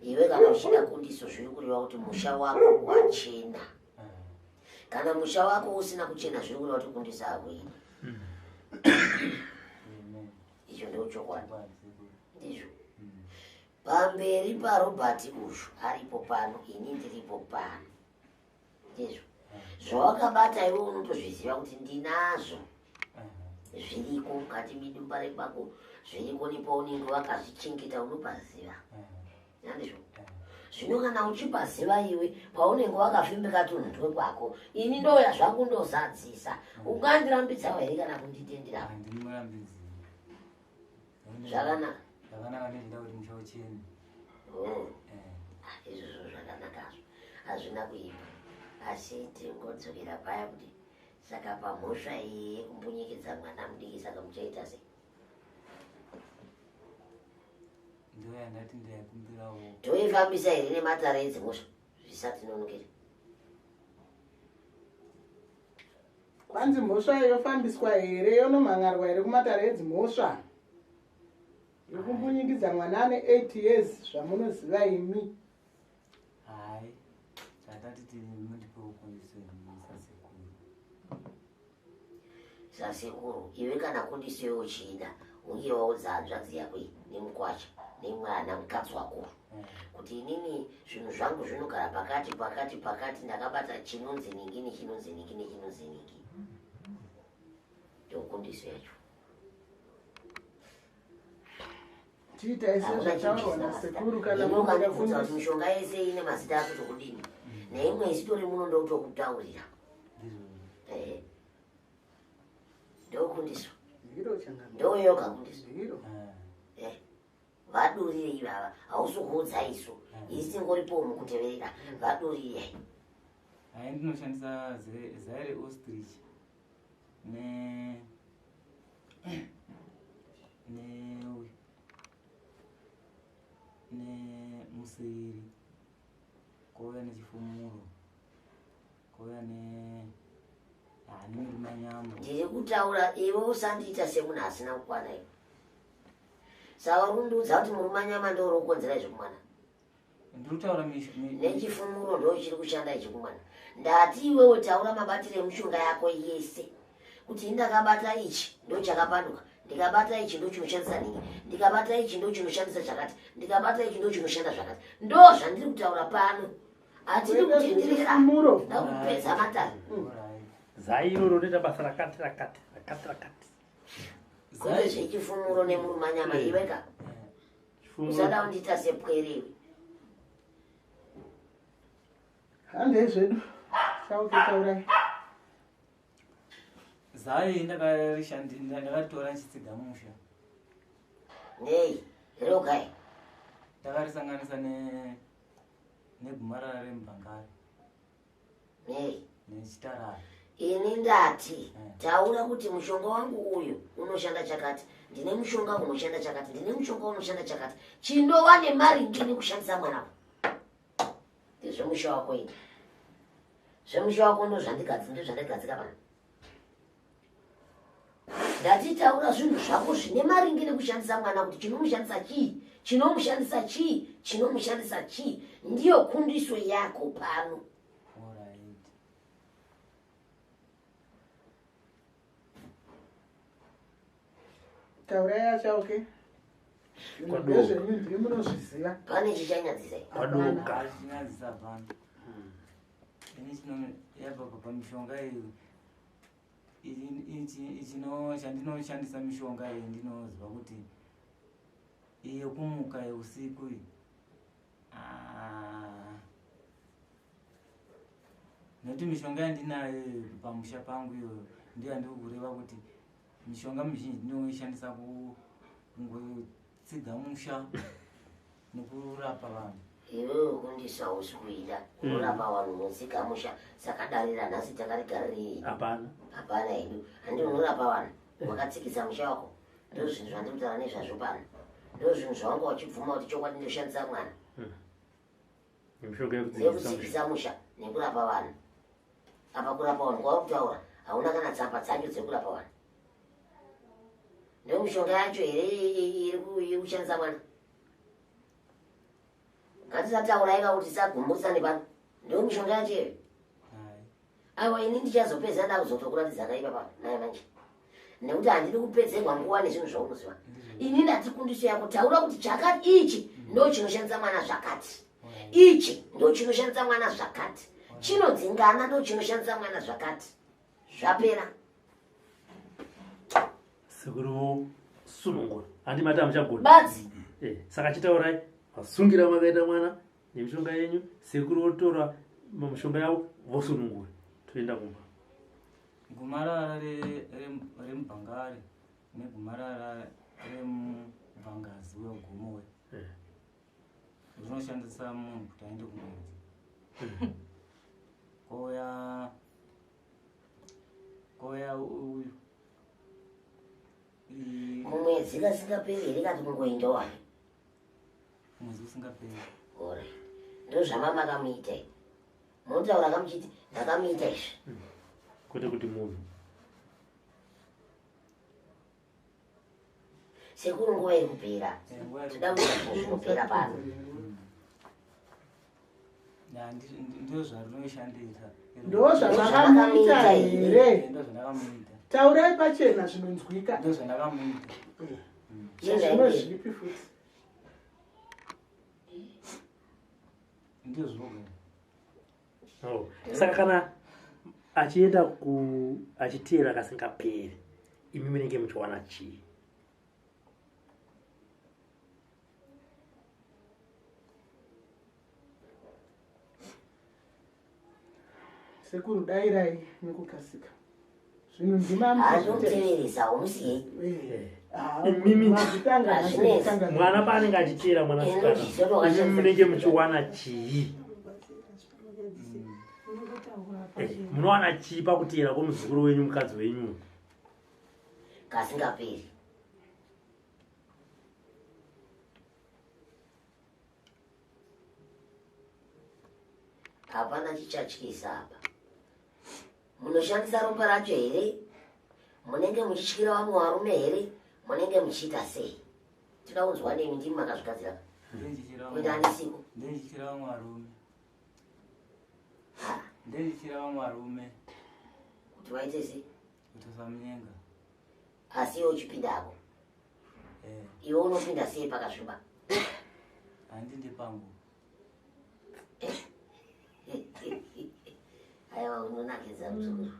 Iwe kana uchida kundiso zviri kureva kuti musha wako wachena. Kana musha wako usina kuchena zviri kureva kuti kundiso hakuina. Icho ndio chokwadi. Ndizvo. Pamberi paRobert Ushu aripo pano, ini ndiripo pano. Ndizvo. Zvawakabata iwe unotozviziva kuti ndinazvo. Zviriko mukati medumbare kwako, zviriko nepaunenge wakazvichengeta unopaziva. Ndizvo. Zvino kana uchipaziva iwe paunenge wakavhimbika tunhu twekwako, ini ndoya zvangu ndozadzisa. Ungandirambidza here kana kunditendera? Handimurambidzi. Zvakanaka. Zvakanaka ndinoda kuti musha uchene. Izvozvo zvakanakazvo. Hazvina kuipa. Asi tingodzokera paya kuti saka pamhosva iyi yekumbunyikidza mwana mudiki saka muchaita sei? Ndo yandati ndaikumbirawo. Toifambisa here nematare edzimhosva zvisati nonokera? Kwanzi mhosva yofambiswa here yonomhangarwa here kumatare edzimhosva? Yokumbunyikidza mwana ane 8 years zvamunoziva imi? Hai. Tatati mundipewo kundiso sasekuru. Sasekuru, iwe kana kundiso yochida ungewawo dzanzvadzi yako nemukwacha nemwana mukadzi wako. Kuti inini zvinhu zvangu zvinogara pakati ndakabata chinonzi ningi nechinonzi ningi nechinonzi ningi. Ndokundiso yacho. Tiita ise zvataurwa nasekuru kana munokanda kubvunza kuti mishonga yese ine mazita akuti kudini. Neimwe isitori muno ndokutokutaurira. Ndokundiso. Ndoyoga kundiso. Vadurire ivava hausukuudza isu. Isingoripo mukuteverera. Vadurire. Hai ndinoshandisa Zaire Ostrich. Ne musiri. Kouya nechifumuro. Kouya nemanyama. Ndiri kutaura iwe usandiita semunhu asina kukwana iwe. Saka urikundudza kuti murumanyama ndo unokonzera zvekumwana. Ndinotaura nechifumuro ndo chiri kushanda ichikumwana. Ndati iwewe taura mabatire emushonga yako yese. Kuti ndakabata ichi ndo chakapanduka. Ndikabata ichi ndo chinoshandisa ningi. Ndikabata ichi ndo chinoshandisa zvakati. Ndikabata ichi ndo chinoshanda zvakati. Ndo zvandiri kutaura pano. Atiri kutenderera. Ndakupedza matare. Zairo ronoita basa rakati. Kune zvechifumuro nemurumanyama iweka. Usada kundita sepwerewe. Handei zvedu. Saukitaurai. Zai ndakaritora nchitsiga musha. Nei, rogai. Ndakarisanganisa negomarara remubhangari. Nei. Nechitarara. Ini ndati taura kuti mushonga wangu uyu unoshanda chakati, ndine mushonga unoshanda chakati, ndine mushonga unoshanda chakati. Chindowa nemari ngini kushandisa mwana. Ndizvo musha wako ini. Zvemusha wako ndozvandigadzika pano. Ndatitaura zvinhu zvako zvine maringe nekushandisa mwana kuti chinomushandisa chii. Ndiyo kundiso yako pano. Taura yachauke. Ndezvenyu ndiri munozviziva. Pane chichanyadzisa. Padoka. Chinyadzisa pano. Yabva pamishonga chandinoshandisa mishonga iyi ndinoziva kuti iye kumuka usiku nekuti mishonga yandinayo pamusha pangu iyo ndiyo ndiri kureva kuti mishonga mizhinji ndinoishandisa kungotsiga musha nekurapa vanhu. Iwewe kundisa usikuida kurapa vanhu notsiga musha saka darira nhasi takarigariri. Hapana hedu handi unorapa vanhu wakatsikisa musha wako. Ndo zvinhu zvandikutaura nezvazvo pano. Ndo zvinhu zvawanga wachibvuma kuti chokwadi ndoshandisa mwana. Nekutsikisa musha nekurapa vanhu. Apa kurapa vanhu kwauri kutaura hauna kana tsamba dzacho dzekurapa vanhu. Ndo mishonga yacho here iri kushandisa mwana. Ngatisatauraika kuti sagumbusa nepano. Ndo mishonga yacho iyo. Aiwa ini ndichazopedza ndakuzotokuratidza kaipa pano naye manje. Nekuti handidi kupedzerwa nguva nezvinhu zvaunoziva. Ini ndati kundiso yako taura kuti chakati ichi ndo chinoshandisa mwana zvakati. Ichi ndo chinoshandisa mwana zvakati. Chinodzingana ndo chinoshandisa mwana zvakati. Zvapera. Sekuru sunungura. Handi mata muchagona. Badzi. Saka chitaurai vasungira makaita mwana nemishonga yenyu sekuru otora mishonga yavo vosunungura. Toenda kumba. Gomarara remubhangare negomarara remubhangazi wegomo rinoshandisa munhu kuti aende kumwedzi. Koya uyu kumwedzi kasingaperi here kati kungoenda wani. Mwedzi usingaperi. Ore ndo zvamama akamuita. Munotaura kamuchiti ndakamuita izvi. Kwete kuti munhu. Sekuru nguva iri kupera. Toda kuita zvinopera pano. Ndo zvarinoishandisa. Ndo zvavakamuita here. Ndo zvandakamuita. Taurai pachena zvinonzwika. Ndo zvandakamuita. Zvino zvipi futi. Ndo zvogara. Saka kana achienda achiteera kasingaperi imi munenge muchiwana chii? Sekuru dairai nekukasika. Zvinhu ndima anoteveresa umusiye. Mwana paanenge achiteera mwanasikana imi munenge muchiwana chii? Munowana chii pakuteera kwomuzukuru wenyu mukadzi wenyu? Kasingaperi. Hapana chichatyisa apa. Munoshandisa ropa racho here? Munenge muchityira vamwe varume here? Munenge muchiita sei? Toda kunzwa nemi ndimi makazvigadzira. Kuenda nesiko. Ndendichira vamwe varume. Ndendichira vamwe varume. Kuti waite sei? Kuti usamunyenga. Asi iwe uchipindako. Iwe unopinda sei pakasviba? Handindi pangu. Aiwa unonakidza muzukuru.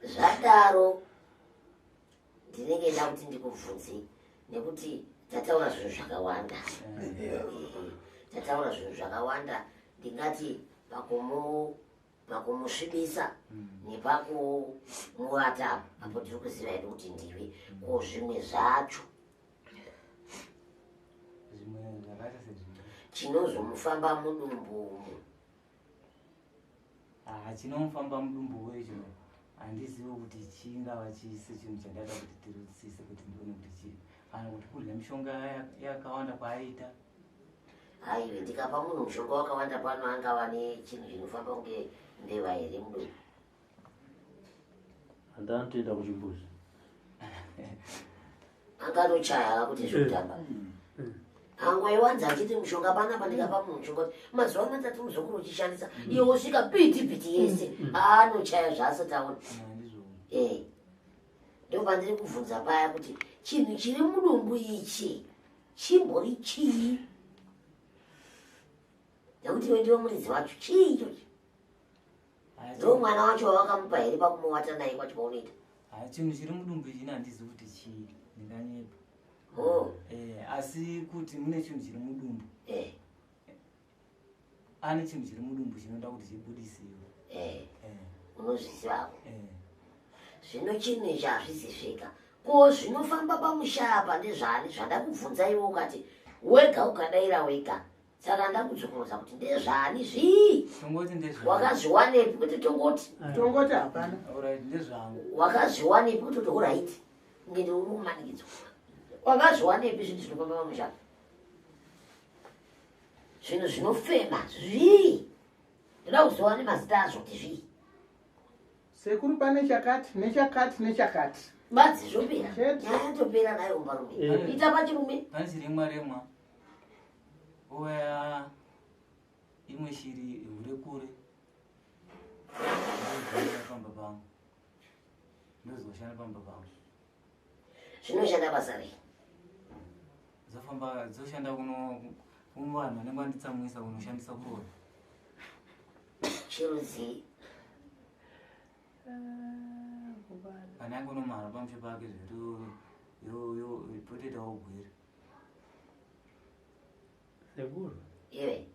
Zvadaro ndinenge nda kuti ndikubvunze nekuti tataura zvinhu zvakawanda. Tataura zvinhu zvakawanda ndingati pakumusvibisa nepakumuwata apo tiri kuziva hedu kuti ndiwe ko zvimwe zvacho chinozomufamba mudumbu. Chinomufamba mudumbu wecho handizivi kuti chingava chise chinhu chandada kuti tirudzise kuti ndione kuti chii. Kana kuti kurya mishonga yakawanda kwaaita. haiwe ndikapa munhu mushonga wakawanda pano angava nechinhu chinofamba kunge mbeva here mudumbu. handanotoenda kuchimbuzi anganochaya kuti zvekutamba angwaiwanza achiti mushonga panapa ndikapa munhu mushonga kuti mazuva matatu muzokuru uchishandisa iye wosvika piti yese anochaya zvaasati aona. Ndo pandiri kubvunza paya kuti chinhu chiri mudumbu ichi chimbori chii, nekuti iwe ndiwe muridzi wacho, chii ichochi? Ndo mwana wacho wawakamupa here pakumuwata naye kwacho paunoita? Chinhu chiri mudumbu ichi handizi kuti chii, ndinganyepa. Asi kuti mune chinhu chiri mudumbu, ane chinhu chiri mudumbu chinoda kuti chibudisiwe. Unozvizivawo? Zvino chinhu ichi hazvisisvika. Ko zvinofamba pamusha apa ndezvani zvandakubvunza iwe ukati wega ukadaira wega. Saka ndakudzokorodza kuti ndezvani zvii? Wakazviwanepi kuti tongoti? Tongoti hapana. Wakazviwanepi kuti alright. Ngende uri kumanikidzwa. Wakazviwanepi zvinhu zvinofamba pamusha? Zvinhu zvinofema zvii? Ndoda kuziva nemazita azvo kuti zvii. Sekuru pane chakati nechakati. Badzi zvopera. Nyaya topera nayo mbarume. Ita pachirume. Pane chiri remwa. Oya imwe shiri hure kure. Pamba pangu. Ndozoshanda pamba pangu. Zvinoshanda basa rei? Zofamba zoshanda kuno vanhu vanenge vanditsamwisa kunoshandisa kurora. Chiruzi. Kana yangonomara pamusha pake zviri poteta wogwira. sekuru iwe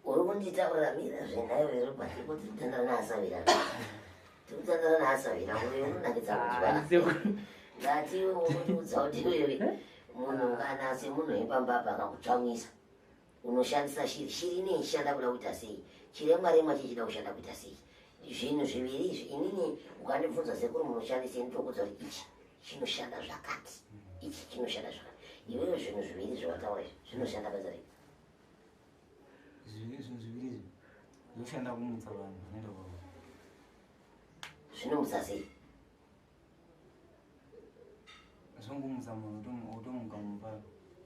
uri kunditaurira mira zvenhayo iri pasi kuti titandara naasavira tikutandara naasavira uyo unonakidza kutwa ngati iwe unondiudza kuti iwewe munhu kana semunhu wepamba apa akakutsvamwisa unoshandisa shiri inoishanda kuda kuita sei, chiremwa chichida kushanda kuita sei. Zvinhu zviviri izvi inini ukandibvunza sekuru munoshandisei ndokudza kuti ichi chinoshanda zvakati, ichi chinoshanda zvakati. Iwewe zvinhu zviviri zvawataura izvi zvinoshanda basa rei? Zvinhu zviviri izvi zvinoshanda kumutsa vanhu vanoenda kwavo. Zvinomutsa sei? Zvongomutsa munhu otomuka mumba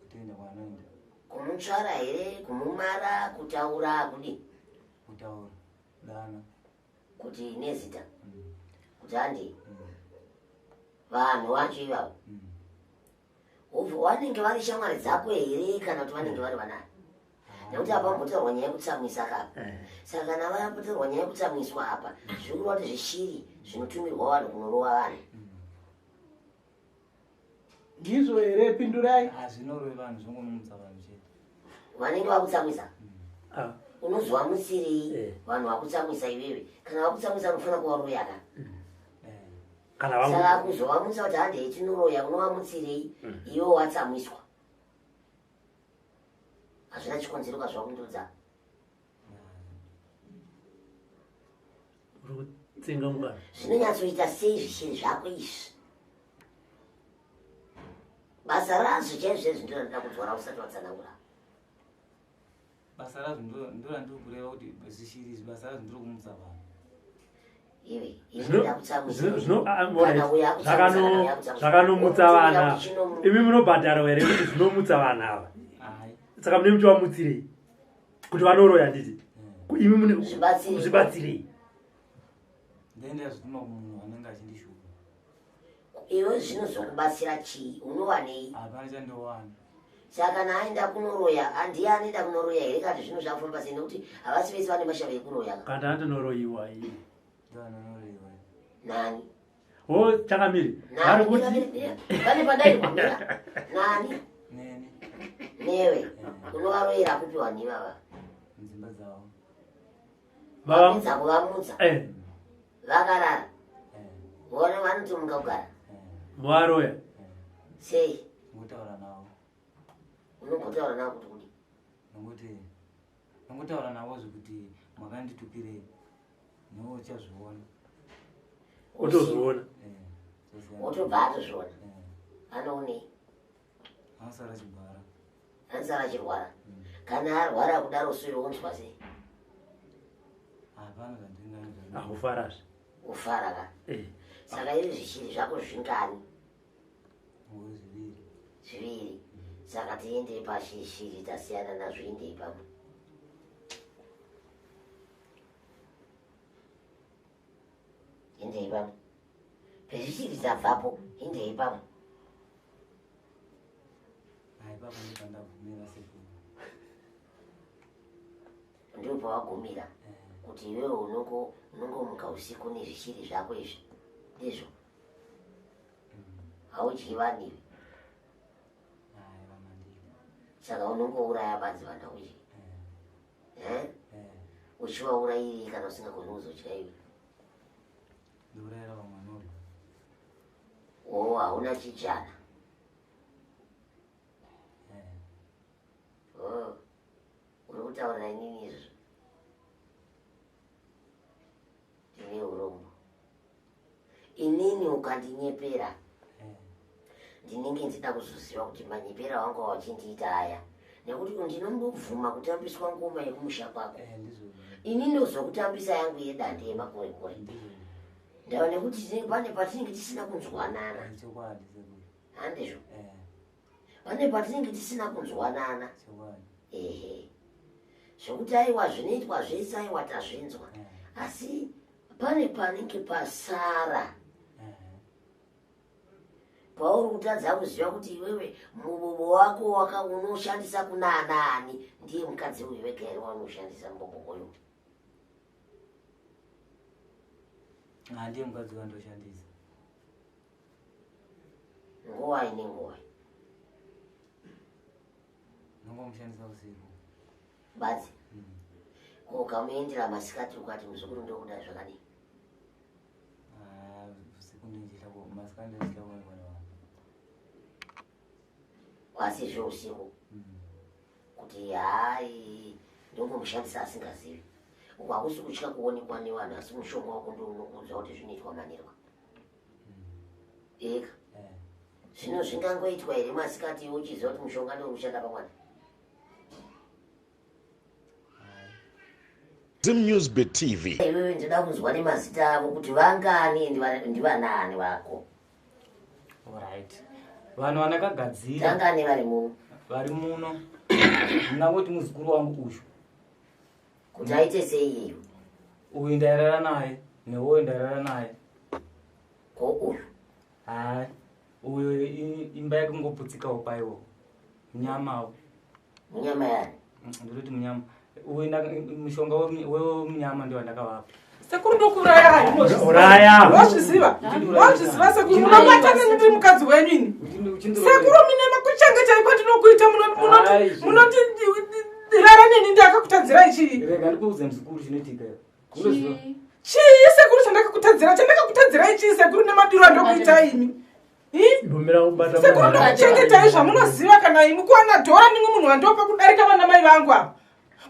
kutoenda kwaanoenda. Kumutsvara here, kumumara, kutaura kudi? Kutaura dana kuti nezita kuti handi vanhu vacho ivavo ubva vanenge vari shamwari dzako here kana kuti vanenge vari vanani? Nekuti apa vambotaurwa nyaya yekutsamwisa kapa. Saka kana vambotaurwa nyaya yekutsamwiswa apa zvikureva kuti zvishiri zvinotumirwa vanhu kunorova vanhu. Ndizvo here pindurai? Zvinorove vanhu zvongonomutsa vanhu chete. Vanenge vakutsamwisa unozwa mutsirei vanhu vakutsamwisa iwewe? Kana vakutsamwisa unofana kuvaroya kana saka kuzovamutsa kuti handei tinoroya unovamutsirei iwe watsamwiswa? Hazvina chikonzero kazvakundudza. Zvinonyatsoita sei zvishiri zvako izvi? Basa razvo chaizvo zvezvi ndiro ndinoda kudzwara usati watsanangura. Basa razvo ndora ndiri kureva kuti zvishiri izvi basa razvo ndiro kumutsa vanhu. Iwe inoda kutsamwisa zvakanomutsa vana imi munobhadhara here kuti zvinomutsa vana ava? Saka mune muti wamutsirei kuti vanoroya nditi imi mune zvibatsirei? Ndenda zvituma kumunhu anenge achindishuva. Iwe zvinozokubatsira chii? Unowanei? Hapana chandowana. Saka kana aenda kunoroya handiye anoenda kunoroya here kati zvino zvafamba sei? Nekuti havasi vese vane mashava ekuroya. Kana andonoroyiwa iye ndoanonoroyiwa. Nani? Ho chakamiri vari kuti pane padai kwamira nani? Nene. Newe unovaroyera kupiwa nivava Nzimba dzavo. vapedza kuvamutsa vakarara vone vanoti mungagara muvaroya sei? Ngotaura navo. Unongotaura navo kuti kudi? Nongotaura navo zvekuti makanditukirei nowo uchazviona. Otozviona otobva atozviona. Anoonei? Anosara chigwara. ansara chirwara kana arwara kudaro suyo unzwa sei hapana zvandingaita akufarazve ufara ka saka iri zvichiri zvako zvingani zviviri saka tiendei pashiri tasiyana nazvo indei pamwe indei pamwe pezvichiri dzabvapo indei pamwe haipapa ndipandavhumira sekuru ndipo pawagumira kuti iwewe unongomuka usiku nezvichiri zvako izvi ndizvo haudyi vaniwe saka unongouraya badzi vana uchi uchivaurayiri kana usingagoni kuzodya iwe ndiurayira vamwanolo hauna chichana uri kutaurira inini izvo ndine urombo inini ukandinyepera ndinenge ndida kuzoziva kuti manyepera wangu wachindiita aya nekuti ndinombobvuma kutambiswa ngoma yekumusha kwako ini ndozokutambisa yangu yedande yemakore ndava nekuti pane patinenge tisina kunzwanana handizvo pane patinenge tisina kunzwanana ehe zvokuti aiwa zvinoitwa zvese aiwa tazvinzwa asi pane panenge pasara pauri kutadza kuziva kuti iwewe mubobo wako unoshandisa kuna anaani ndiye mukadzi uyu wega here waunoshandisa mubobo uyu ndiye mukadzi wandoshandisa nguva ine nguva nongomushandisa usiku badzi ukamuendera masikati ukati muzukuru ndokuda zvakadii usiku ndinjita masikati ndinjita asi zveusiku kuti hai ndongomushandisa asingazivi uku hakusi kutya kuonekwa nevanhu asi mushonga wako ndounokuudza kuti zvinoitwa manirwa eka zvino zvingangoitwa here masikati uchiziva kuti mushonga ndounoshanda pamwana ZimNewsBit TV. Iwewe ndinoda kunzwa nemazita avo kuti vangani ndivanani vako. Alright. Vanhu vanakagadzira. Vangani vari muno? Vari muno. Ndinangoti muzukuru wangu uyu. Kuti aite sei iyo? Uyu ndairara naye, neuyu ndairara naye. Ko uyu? Hai. Uyu imba yake ngoputsikawo paiwo. Munyamawo. Munyama yani? Ndinoti munyama. Uenda mushonga wemunyama ndio ndakavapa. Sekuru ndokuraya. Uraya. Wazviziva? Wazviziva sekuru munobatana ndiri mukadzi wenyu ini. Sekuru mine makuchanga chaipa ndinokuita munoti rara neni ndakakutadzira ichi. Rega ndikuuze muzukuru chinoitika. Chii sekuru chandakakutadzira ichi sekuru nemadiro andokuita ini. Sekuru ndokuchengetai zvamunoziva kana imi kuwana dhora nimwe munhu wandopa kudarika vana mai vangu apa.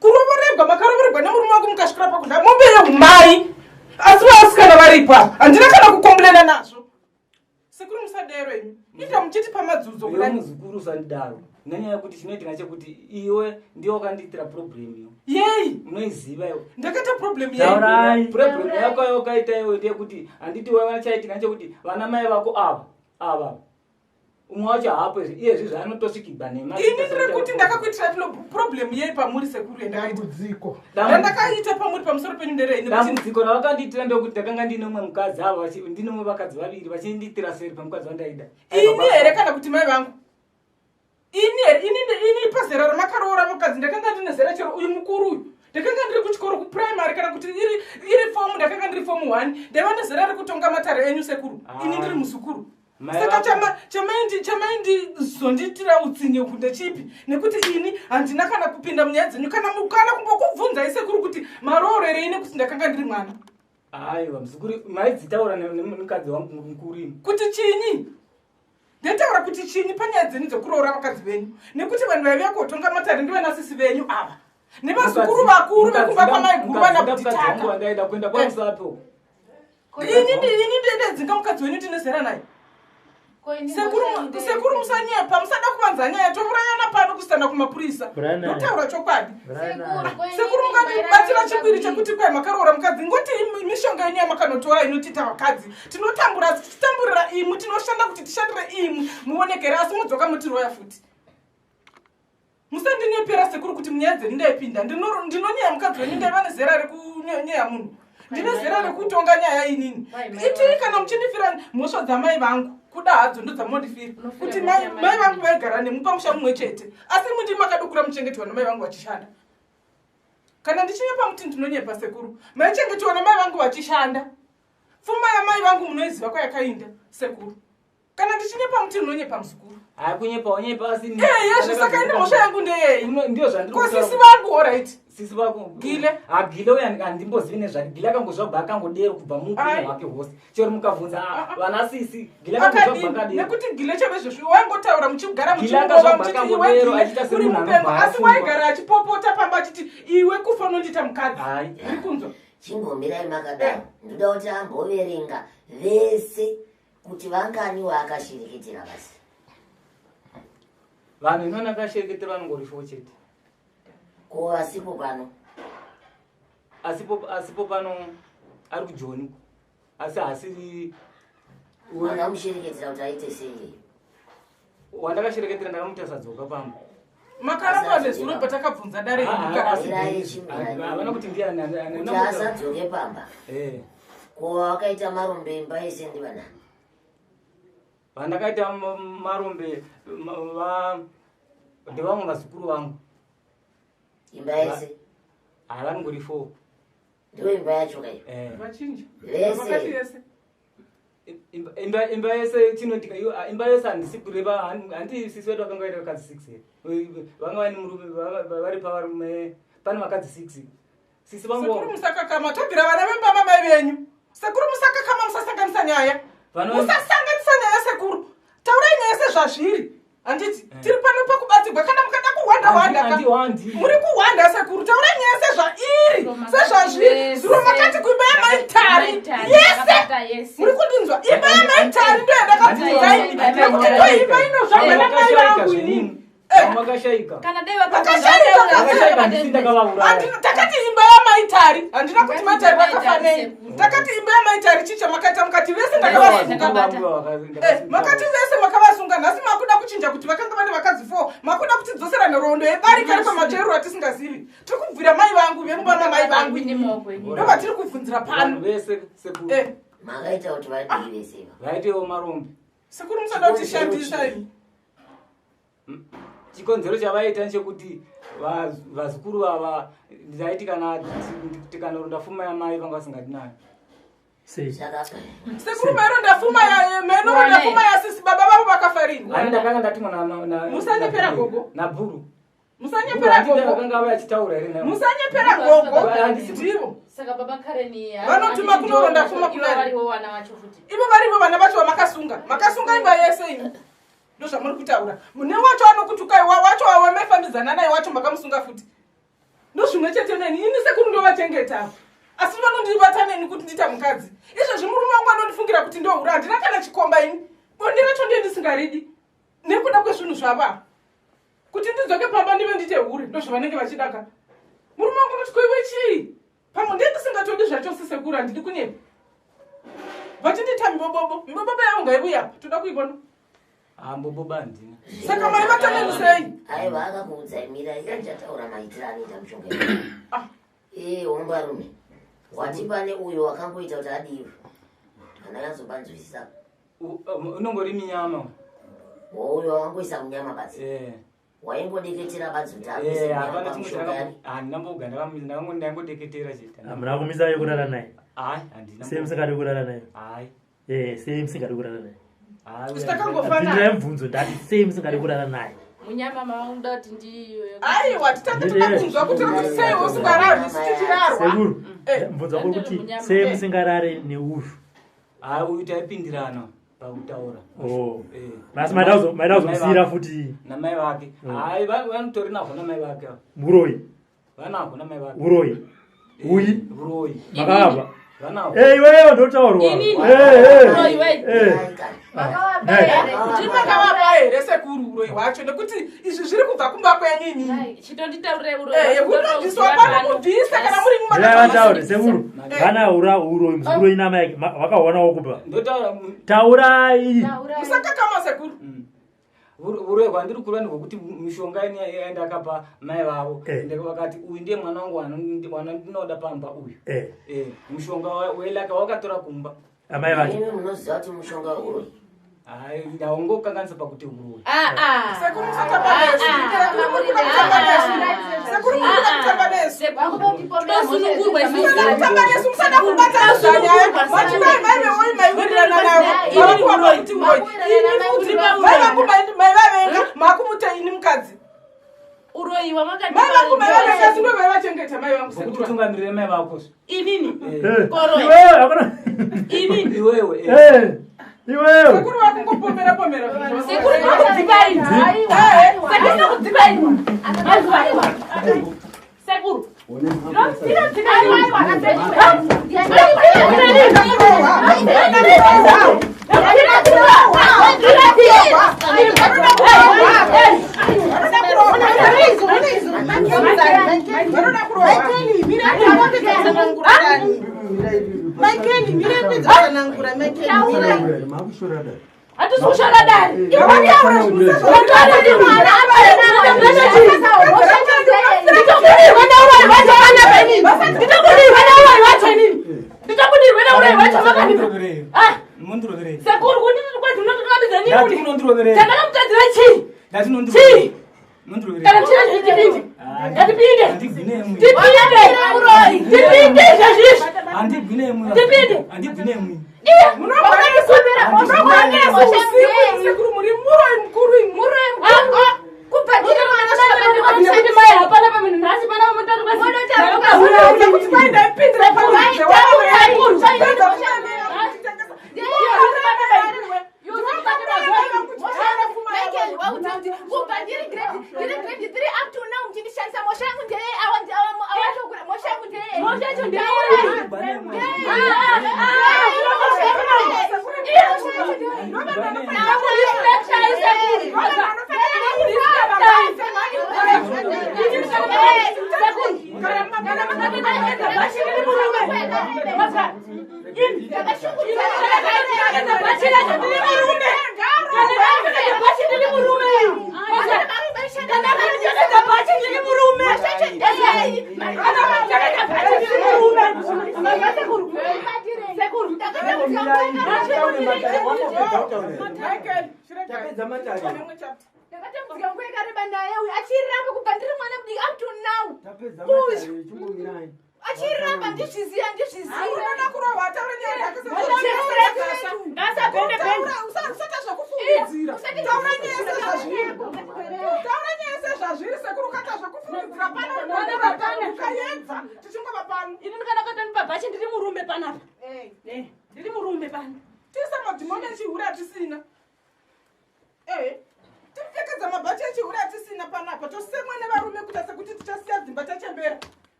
Kurovorerwa makarovorerwa nemurume wangu mukasvikira pakudla mobere umai asi vasikana varipo handina kana kukomblena nazvo sekuru musadero imi ita muchiti pamadzudzi iwe muzukuru usandidaro nenyaya yekuti chinoitika chekuti iwe ndiyo wakandiitira problem iyo yei unoiziva iwe ndakaita problem problem yako yakaita iwe ndeyekuti handiti wewe chaitika chekuti vana mai vako ava umwe wacho hapo iyezvi zvaanotosvikigwa nema ini ndiri kuti ndakakuitira problem yei pamuri sekuru yendakaita pamuri pamusoro penyu ndereini dambudziko ravakandiitira ndekuti ndakanga ndine umwe mukadzi ava ndine umwe vakadzi vaviri vachindiitira seri pamukadzi wandaida ini here kana kuti mai vangu ini pazera ramakaroora mukadzi ndakanga ndine zera chero uyu mukuru uyu ndakanga ndiri kuchikoro kuprimary kana kuti iri fomu ndakanga ndiri fomu 1 ndaiva nezera rekutonga matare enyu sekuru ini ndiri muzukuru saka chamaindizondiitira utsinye uku ndechipi nekuti ini handina kana kupinda munyaya dzenyu kana kumbokubvunza isekuru kuti maroorere ine kuti ndakanga ndiri mwana aiwa muzukuru maidzitaura nemukadzi wangu mukuru ini kuti chinyi ndetaura kuti chinyi panyaya dzenyu dzekuroora vakadzi venyu nekuti vanhu vaiva kotonga matare ndivanasisi venyu ava nevazukuru vakuru vekumba kwamaiguru vana kutitaka ndaida kuenda kwamusapo ini ndededzinga mukadzi wenyu tine zera naye sekuru musanyepa musada kuvanza nyaya tourayana pano kusina kana kumapurisa. Brian. Ndotaura chokwadi. Brian. Sekuru mungatibatsira chipiri chekuti kwai makaroora mukadzi ngoti mishonga yenyu yamakanotora inotita vakadzi titamburira imwe tinoshanda kuti tishandire imwe muonekere asi mudzoka mutiroya futi. Musandinyepera sekuru kuti munyaya dzenyu ndaipinda ndinonyaya mukadzi wenyu ndaiva nezera rekunyaya munhu ndine zera rekutonga nyaya inini itiri kana muchinifira mhosva dzamai vangu kuda hadzo ndo dzamondifira kuti mai vangu vaigara nemu pamusha mumwe chete asi mundi makadukura muchengetiwa namai vangu vachishanda. Kana ndichinyepa muti ndinonyepa sekuru maichengetiwa namai vangu vachishanda pfuma yamai vangu munoiziva kwayakainda sekuru. Kana ndichinyepa muti ndinonyepa muzukuru kunyepa asi yezvo saka ine mhosva yangu ndeyei ndio kosisi vangu alright sisi vako Gile uyo andimbozivi nezvake Gile akangozvabva akangodero kubva muupenyu hwake hwose chero mukabvunza vana sisi Gile akangozvabva akadero nekuti Gile chavezvozvo waingotaura muchigara muchingova muchiti iwe uri mupengo asi waigara achipopota pamba achiti iwe kufa unondita mukadzi uri kunzwa chingombirai makadaro ndoda kuti amboverenga vese kuti vanganiwo akashereketera basi vanhu inoona akashereketera vanongori fo chete ko asipo pano asipo pano ari kujoni asi hasiri wakamushereketera kuti aite sei wandakashereketera ndakamuita sadzoka pamba makaramba nezuro patakabvunza dare havana kuti kuti asadzoke pamba ko wakaita marombe imba ese ndivana vandakaita marombe ndevamwe vazukuru vangu imba yese vanongori 4 ndiwo imba yacho kai vachinja vese imba yese chinotika imba yese handisi kureva handisisi vedu vakanga vaita vakadzi 6 vanga vani murume vari pavarume pane vakadzi 6 sisi sekuru musakakama tabvira vana vembama mai venyu sekuru musakakama musasanganisa nyaya musasanganisa nyaya sekuru taurai nyaya sezvazviri handiti tiri pano pakubatsirwa kana mukada kuhwanda muri kuhwanda sekuru taurai nyaya sezvairi sezvazviri zviro makati kuimba yamaitari yese muri kundinzwa imba yamaitari ndo yandakabvunzaini nekuti toimba inozvamwana mai vangu inini takati imba yamaitari handina kuti maitari vakafanei takati imba yamaitari chicha makaita mukati vese ndakavasunga makati vese makavasunga nhasi makuda kuchinja kuti vakanga vane vakadzi 4 makuda kutidzosera nerondo yebarika repamateru atisingazivi tiri kubvira mai vangu vemubana mai vangu ndo vatiri kubvunzira pano makaita kuti vadii veseva vaitewo marombe sekuru musada kutishandisa ini chikonzero chavaita nchekuti vazukuru vava ndaiti kana tikaronda pfuma yamai vanga vasingadi nayo sekuru maironda pfuma yasisi baba vavo vakafarirwa ani ndakanga ndatumwa musanyepera gogo nabhuru musanyepera gogo vakanga vachitaura here nayo musanyepera gogo ndivo saka baba Karen vanotuma kunoronda pfuma kunari ivo vana vacho futi ivo varivo vana vacho vamakasunga imba yese ino ndo zvamuri kutaura mune wacho anokutukai wacho wamefambidzana naye wacho makamusunga futi ndo zvimwe chete neni ini sekuru ndovachengeta asi vanondibata neni kuti ndita mukadzi izvezvi murume wangu anondifungira kuti ndohura handina kana chikomba ini bonde racho ndiye ndisingaridi nekuda kwezvinhu zvava kuti ndidzoke pamba ndive ndite hure ndo zvavanenge vachidaka murume wangu noti koiwe chii pamwe ndiye ndisingatodi zvacho sisekuru handidi kunyepa vachindita mibobobo yavo ngaiuyapa toda kuibona amboboba handina saka mai vatanenusei aiva akakuudzai mira ikanjataura maitiro anoita mushonga wombarume wati pane uyo wakangoita kuti adiwe kana yanzobanzwisisa unongori minyama uyo wangoisa munyama basi waingodeketera badzi kuti hapana chimwe handinamboga ndakangodeketera chete hamuna kumisayo kurara naye handina sei musingadi kurara naye sei musingadi kurara naye takangofana mvunzo ndati sei musingadi kurara naye munyama maunga kuti ndiyo aiwa titakunzwa kuti kuti sei usingarari sititirarwa sekuru mvunzo wako kuti sei musingarare neuyu uyu taipindirana pakutaura asi maida kuzomusiyira futi namai vake vanotori navo namai vake uroi vanavo namai vake uroi uyi uroi makava vanavo iweyo ndotaurwa ndimakavapa here sekuru uroi wacho nekuti izvi zviri kubva kumba kwenyini yekutodiswa panokubvisa kana muri mumataure sekuru kana uroi muzuroi namai wakaonawo kupa taurai musakakama sekuru uroi kwandiri kurani kwekuti mishonga yaendakapa mai vavo vakati uyu ndiye mwana wangu wanandinoda pamba uyu mushonga welaka wakatora kumba amai vake munoziva kuti mushonga uroi ndaongokanganisa pakuti uroi makumuteini mukadzi uroiwa makavachengeta mai vangu kutungamirire mai vako inini iwewe sekuru vakungopomera pomera sekuru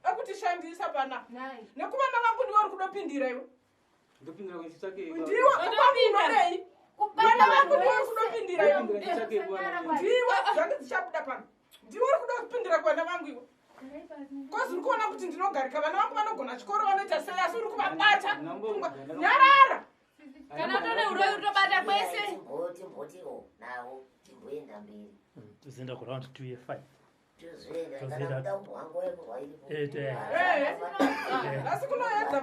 akutishandisa pana nekuva mavangu ndivo uri kudopindira iwe ndopindira kwechitsvake ndiwo kwakunorei vana vangu ndiwe kudopindira ndiwe zvange dzichabuda pano ndiwe uri kuda kupindira kuvana vangu iwo kozi uri kuona kuti ndinogarika vana vangu vanogona chikoro vanoita sei asi uri kuvabata nyarara kana tone uroi utobata kwese timbotiwo nawo timboenda mberi tozoenda kuraundi 2 ye5 asi kunoedza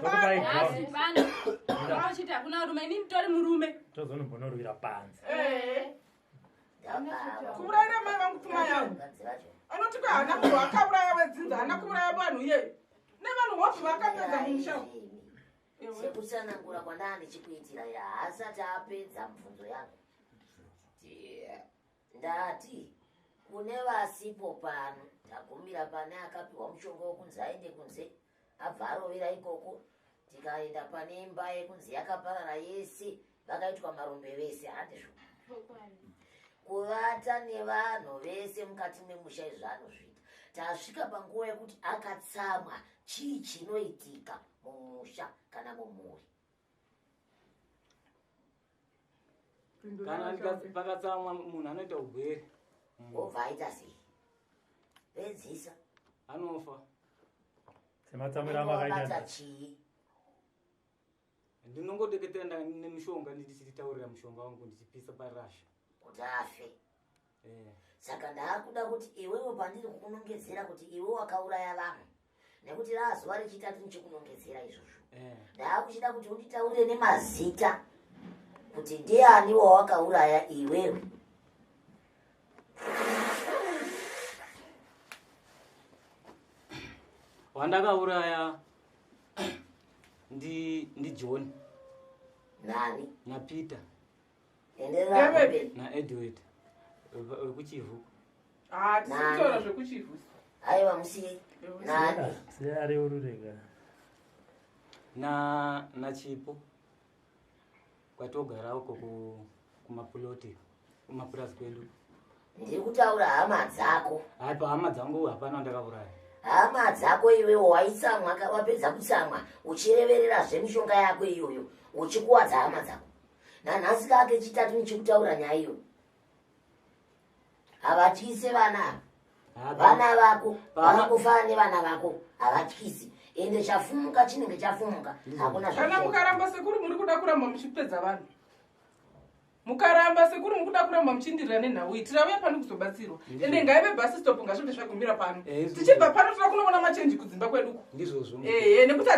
panochiti hakuna rume ini mutori murume tozonombonorwira panze kuurayira mai vangu pfuma yangu anoti kwa hana munhu akauraya wedzinza hana kuuraya vanhu iye nevanhu vopi vakapedza mumushango sekutsanangura kwandaa ndichikuitira haasati apedza mubvunzo yangu ndati kune vasipo pano tagumira pane akapiwa mushonga wokunzi aende kunze abva arovera ikoko tikaenda pane imba yekunzi yakaparara yese vakaitwa marombe vese handizvo kuvata nevanhu vese mukati memusha izvanozvita tasvika panguva yekuti akatsamwa chii chinoitika mumusha kana mumhuri kana pakatsamwa munhu anoita ugwere obva aita sei pedzisa anofa sematsamwira makaita chii ndinongodeketera nemishonga ndichitaurira mushonga wangu ndichipisa parasha kuti afe saka ndaakuda kuti iwewe pandiri kukunongedzera kuti iwe wakauraya vanhu nekuti raazuva rechitatu nichikunongedzera izvozvo ndaakuchida kuti unditaurire nemazita kuti ndiani wawakauraya iwewe wandakauraya ndi John nani naPeter na Edward wekuchivu tisitora zvekuchivu aiwa musiye nani ari ururega na Chipo kwatogara uko kumapuloti kumapurazi kwedu ndiri kutaura hama dzako apa hama dzangu hapana ndakauraya hama dzako iwewo waitsamwa wapedza kutsamwa uchireverera zvemishonga yako iyoyo uchikuwadza hama dzako nanhasi kake chitatu nichikutaura nyaya iyo havatyise vana vana vako vanokufana nevana vako havatyisi ende chafumuka chinenge chafumuka hakuna kana mukaramba sekuri muri kuda kuramba muchipedza vanhu mukaramba sekuri mukuda kuramba muchindirira nenhau iyi tirauya pano kuzobatsirwa ende ngaive basi stop ngazvimbe zvagumira pano tichibva pano tira kunoona machenji kudzimba kweduko ndizvozvo nekuti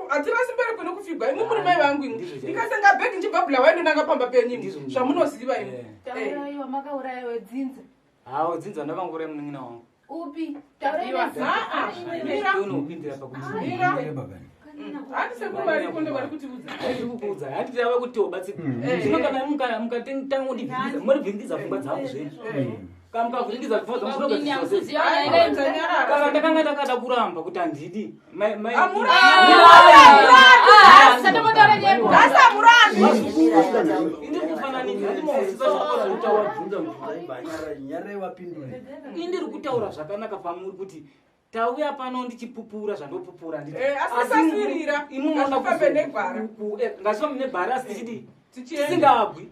hatirasi mbere kwene kufigwa imwe muri mai vangu imwe ndikasenga bhegi nchibhabhula waindonanga pamba penyimi zvamunoziva imwe tauraiwa makauraya wedzinza hawo dzinza ndakanguraya munin'ina wangu upi taurainopindira pakutimira handi sekuru variko ndo vari kutiudza kuudza handi tirava kuti obatsirwa zvino kana mukatanga kundivhingiza murivhingiza pfungwa dzangu zvenyu kana mukavhingiza pfungwa dzangu ndakanga ndakada kuramba kuti handidi indiri kutaura zvakanaka pamuri kuti tauya pano ndichipupura zvandopupura asisasirira ngazvifambe negwara ngazvifambe nebhara asi tichidi tisingabwi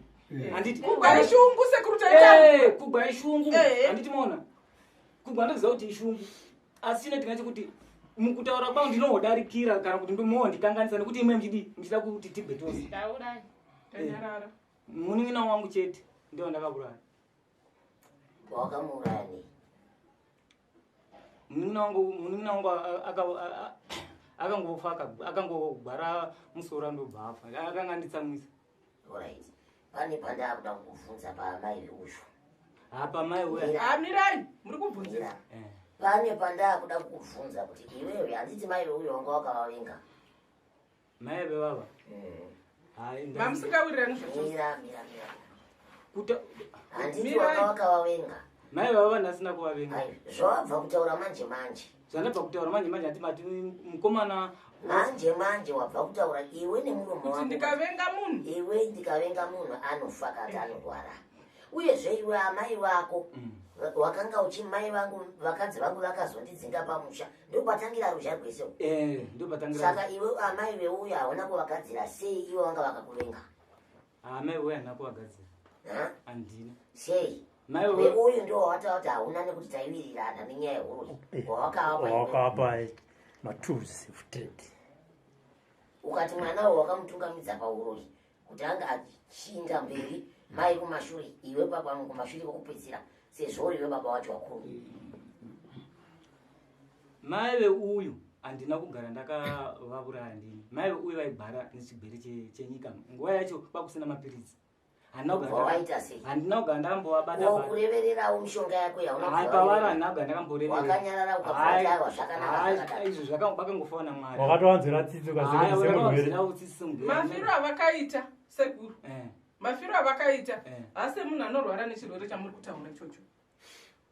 handiti kugwa ishungu sekuru taita kugwa ishungu handiti mona kugwa ndoziva kuti ishungu asi chine tingati kuti mukutaura kwangu ndinohodarikira kana kuti ndimoho ndikanganisa nekuti imwe ndichida kuti tibve tose munin'ina wangu chete ndiwo ndakauraya wakamuuraya nei munin'ina wangu akangofa akangogwara musoro ndobva afa akanga anditsamwisa right pane pandaakuda kukubvunza pamai veushu pamai amirai muri kubvunzira pane pandaakuda kukubvunza kuti iwewe handiti mai veuyo wanga wakavavenga mai vevava mamusingawirirani mira handiti wanga wakavavenga mai vava ndasina kuvavenga zvawabva kutaura manje manje zvandabva kutaura manje manje hatimati mukomana manje wabva kutaura iwe nemuromo wako ndikavenga munhu iwe ndikavenga munhu anofa kati anorwara uyezve iwe amai vako wakanga uchimai vangu vakadzi vangu vakazondidzinga pamusha ndopatangira ruzha rwese ndopatangira saka iwe amai veuyo haona kuvakadzira sei iwe vanga vakakuvenga mai wewe anakuagadzira andina sei mai uyu ndio wataota hauna nekuti taiwirirana nenyaya yehuruzi wakapa matuzi futredi ukati mwana wakamutungamidza pauroyi kuti anga achinda mberi mai kumashure iwe baba kumashure kwokupedzisira sezvo iwe baba wacho wakuru mai uyu andina kugara ndakavauraya ndini mai uyu vaigara nechigwere chenyika nguva yacho kwakusina mapiritsi handina kugara ndakambovabatakurevererawo mishonga yako yapavari handina kugara ndakamborevereraizvo vakangofauna mwari wakatowanzira tsitsi mafiro avakaita sekuru mafiro avakaita asi munhu anorwara nechirwere chamuri kutaura ichocho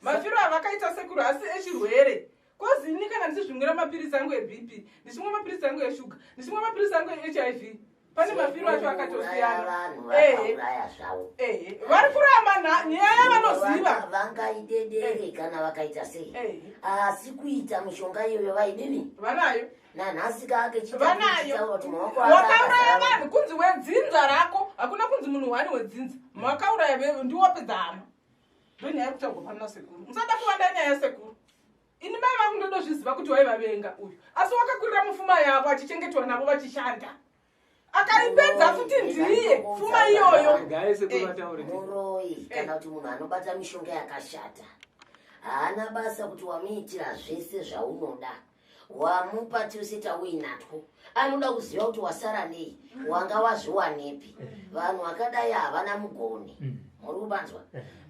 mafiro avakaita sekuru asi echirwere kozini kana ndichizvimwira mapirisi angu ebp ndichimwa mapirisi angu eshuga ndichimwa mapirisi angu ehiv pane mafiro acho akatosiyana vari kuramba nyaya vanoziva vangaidedere kana vakaita sei asi kuita mishonga iyoyo vaidini vanayo nanhasi kake vanayo wakauraya vanhu kunzi wedzinza rako hakuna kunzi munhu wani wedzinza makauraya ndiwopedza hama ndonyaya yekutaurwa panina sekuru musada kuvanda nyaya yasekuru ini mai vangu ndodozviziva kuti waivavenga uyu asi wakakwirira mufuma yavo achichengetwa navo vachishanda akaipedza futi ndiye pfuma iyoyo muroyi kana kuti munhu anobata mishonga yakashata haana basa kuti wamuitira zvese zvaunoda wamupa tuse tauinatwo anoda kuziva kuti wasara nei wanga wazviwanepi vanhu vakadai havana mugoni muri kubanzwa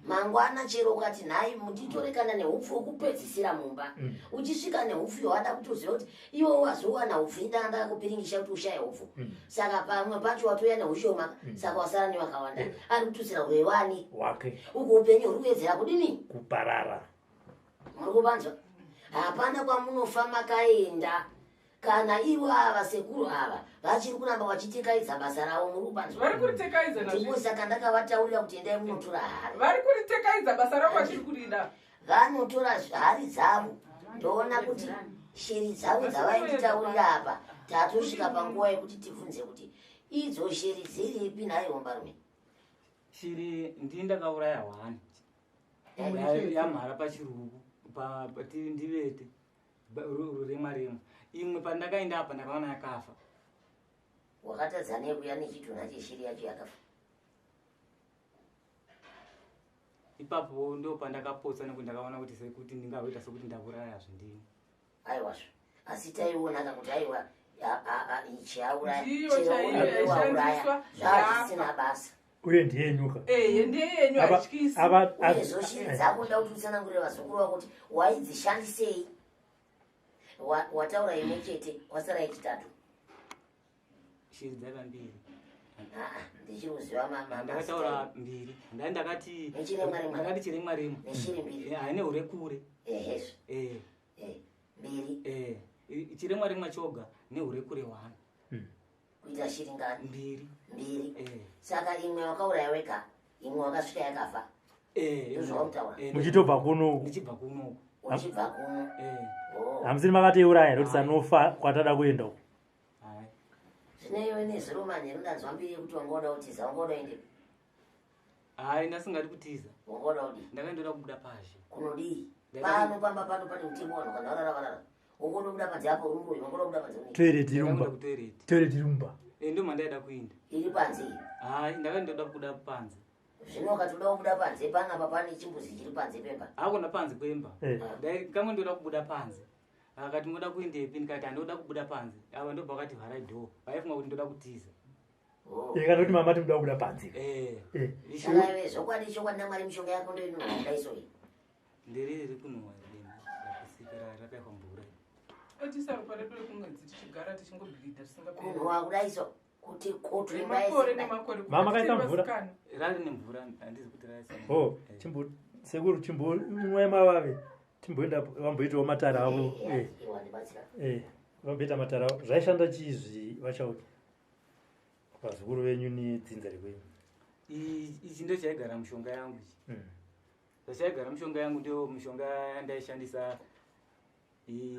mangwana chero ukati nhai munditorekana neupfu wekupedzisira mumba uchisvika neupfu yowada kutoziva kuti iwe wazowana upfu indanga kupiringisha kuti ushaye upfu saka pamwe pacho watoya neushoma saka wasara nevakawanda ari kututsira urevani wake uku upenyu huri kuedzera kudini kuparara muri kubanzwa hapana kwamunofa makaenda kana ivo ava sekuru ava vachiri kuramba vachitekaidza basa ravo muri kubanzwa vari kuritekaidza ndipo saka ndakavataurira kuti endai munotora hari vari kuritekaidza basa ravo vachiri kurida vanotora hari dzavo ndoona kuti shiri dzavo dzavainditaurira apa tatosvika panguva yekuti tibvunze kuti idzo shiri dziripi nhayiomba rume shiri ndii ndakauraya hwani yamhara pachirugu ndivete ruremwa remwe imwe pandakaenda apa ndakaona yakafa wakatadza nekuya nechitunha cheshiri yacho yakafa ipapo ndo pandakapotsa nekuti ndakaona kuti sekuti ndingazoita sekuti ndauraya zvindini aiwazvo asi taionaka kuti aiwa ichiauraya zvaazvisina basa uye ndiyenyuka ndiyeyenyu atyisa uyezo shiri dzako nda kuti utsanangurire vazukuru vako kuti waidzishandisei wataura imwe chete wasara yechitatu shiri dzaiva mbiri ndichiri kuziva ndakataura mbiri ndakati chiremwa rimwe neshiri mbiri haine urekure ehezvo mbiri chiremwa rimwe choga neurekure hwani kuita shiri ngani mbiri saka imwe wakauraya wega imwe wakasvika yakafa ndozvautaura muchitobva kuno ndichibva kuno uchibva kuno hamusiri makatiuraya ndokuti sanofa kwatada kuenda uko zvine iwe neziromani rudanzwa mbiri yekuti wangoda kutiza wangoda ende hai ndasingadi kutiza wangoda kudi ndakandoda kubuda pazhe kunodii pano pamba pano pane mutimbo wanhu kana varara wangoda kubuda panze apo rumuroi wangoda kubuda panze toilet rumba ndo mandaida kuinda iri panze hai ndakandoda kubuda panze zvino wakatoda kubuda panze panapa pane chimbuzi chiri panze pemba akona panze kwemba kamwe ndoda kubuda panze akati moda kuendepi ndikati handoda kubuda panze ava ndobva vakati vharai dhoo vaifunga kuti ndoda kutiza ikanoti mama timoda kubuda panze saka iwe zvokwadi chokwadi namwari mishonga yako ndoinoda isoi nderiri kunhuwa rakusika rakaikwa mvura atisarupa redu rekumwedzi tichigara tichingobhidha kunhuwa kudaiso kuti kotumakore nemakore mama kaita mvura rari nemvura handizi kuti raisa sekuru chimbomwe mavave timboenda vamboitawo matara avo vamboita matara avo zvaishanda chizvi vachauti vazukuru venyu nedzinza rekwenyu ichi ndo chaigara mishonga yangu ichi zvachaigara mishonga yangu ndio mishonga yandaishandisa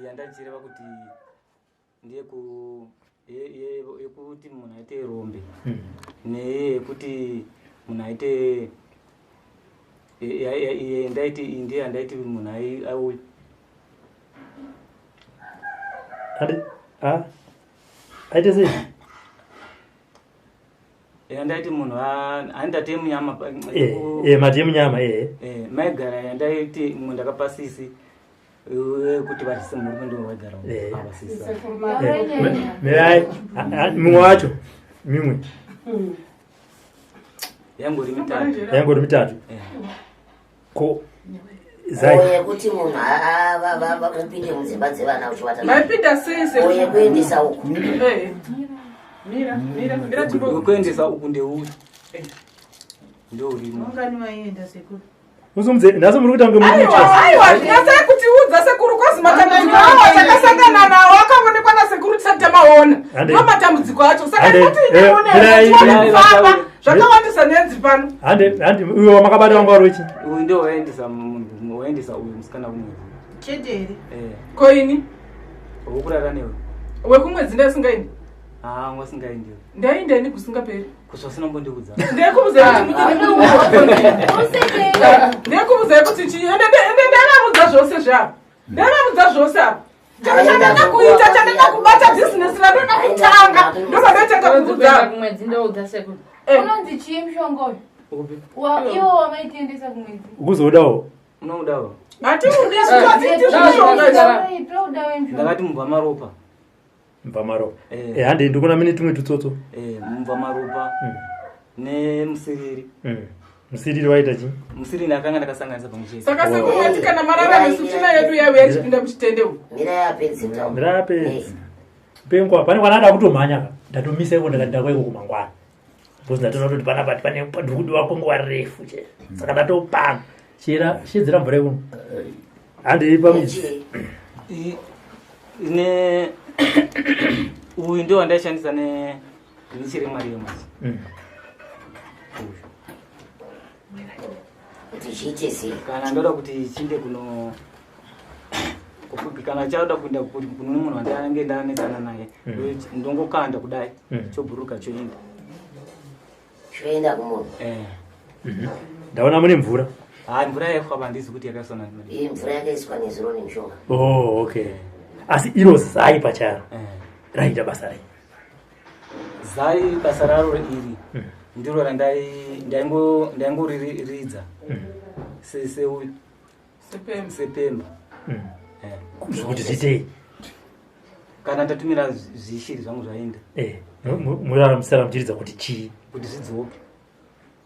yandachireva kuti ndiye yekuti munhu aite rombe neyekuti munhu aite ndiye andaiti munhu auya aite sei andaiti munhu andatei munyama mati yemunyama maigara yandaiti munhu ndakapasisi kuti vasise murume ndo vaigara mumwe wacho mimwe yangori mitatu ko yekuti munhu upinde mudzimba dzevana maipinda sei kuendesa uku kuendesa uku ndeuyu ndourimo ndasi muri kuita aiwa ndinasai kutiudza sekuru kwazi matambudziko awo takasangana nawo akaonekwa nasekuru tisati tamaona ndo matambudziko acho saka kuti ineonefamba zvakawandisa nenzi pano handi uyo wamakabata wanga wari wechi uyu ndo waendesa uyu musikana kumwedzi chedere koini wokurara newe wekumwedzi ndasingaindi wasingaindi ndaindeni kusingaperi kusvasinombondiudza ndekuudza kuti ndevamudza zvose zvavo ndevamudza zvose avo chandada kuita chandada kubata bhizinesi randoda kutanga ndobadotanga kuudza kumwedzi ndoudza sekuru unonzi chii mushongoyo iwo wamaitiendesa kumwedzi ukuzodawo unoudawo ndakati mubva maropa mvamaropa handi ndikuna mine tumwe tutsotso mubvamaropa nemusiriri musiriri waita chi musiriri akanga ndakasanganisa pamwe saka sekumati kana mararamisu tsvina yedu yauya ichipinda muchitendeu mira yapedzi pengwa pane kwana ada kutomhanya ndatomisa iko ndakadakwaiko kumangwana because ndatona kuti panapa pane ndikudiwa kwenguva refu che saka ndatopana chera shedzera mvura ikuno handi pamidzi uyu ndo wandaishandisa ndichiri mwari yemasi kuti chiite sei kana ndoda kuti chinde kana chaoda kuenda kune munhu wandange ndanetsana naye ndongokanda kudai chobhuruka choenda kumunhu ndaona mune mvura mvura yaifaba handizi kuti yakaiswa iyi mvura yakaiswa nezuro nemushonga okay asi iro zai pacharo raita basa rai zai basa raro iri ndiro randaingoriridza sepemba kuti zitei kana ndatumira zvishiri zvangu zvaenda musara muchiridza kuti chii kuti zvidzoke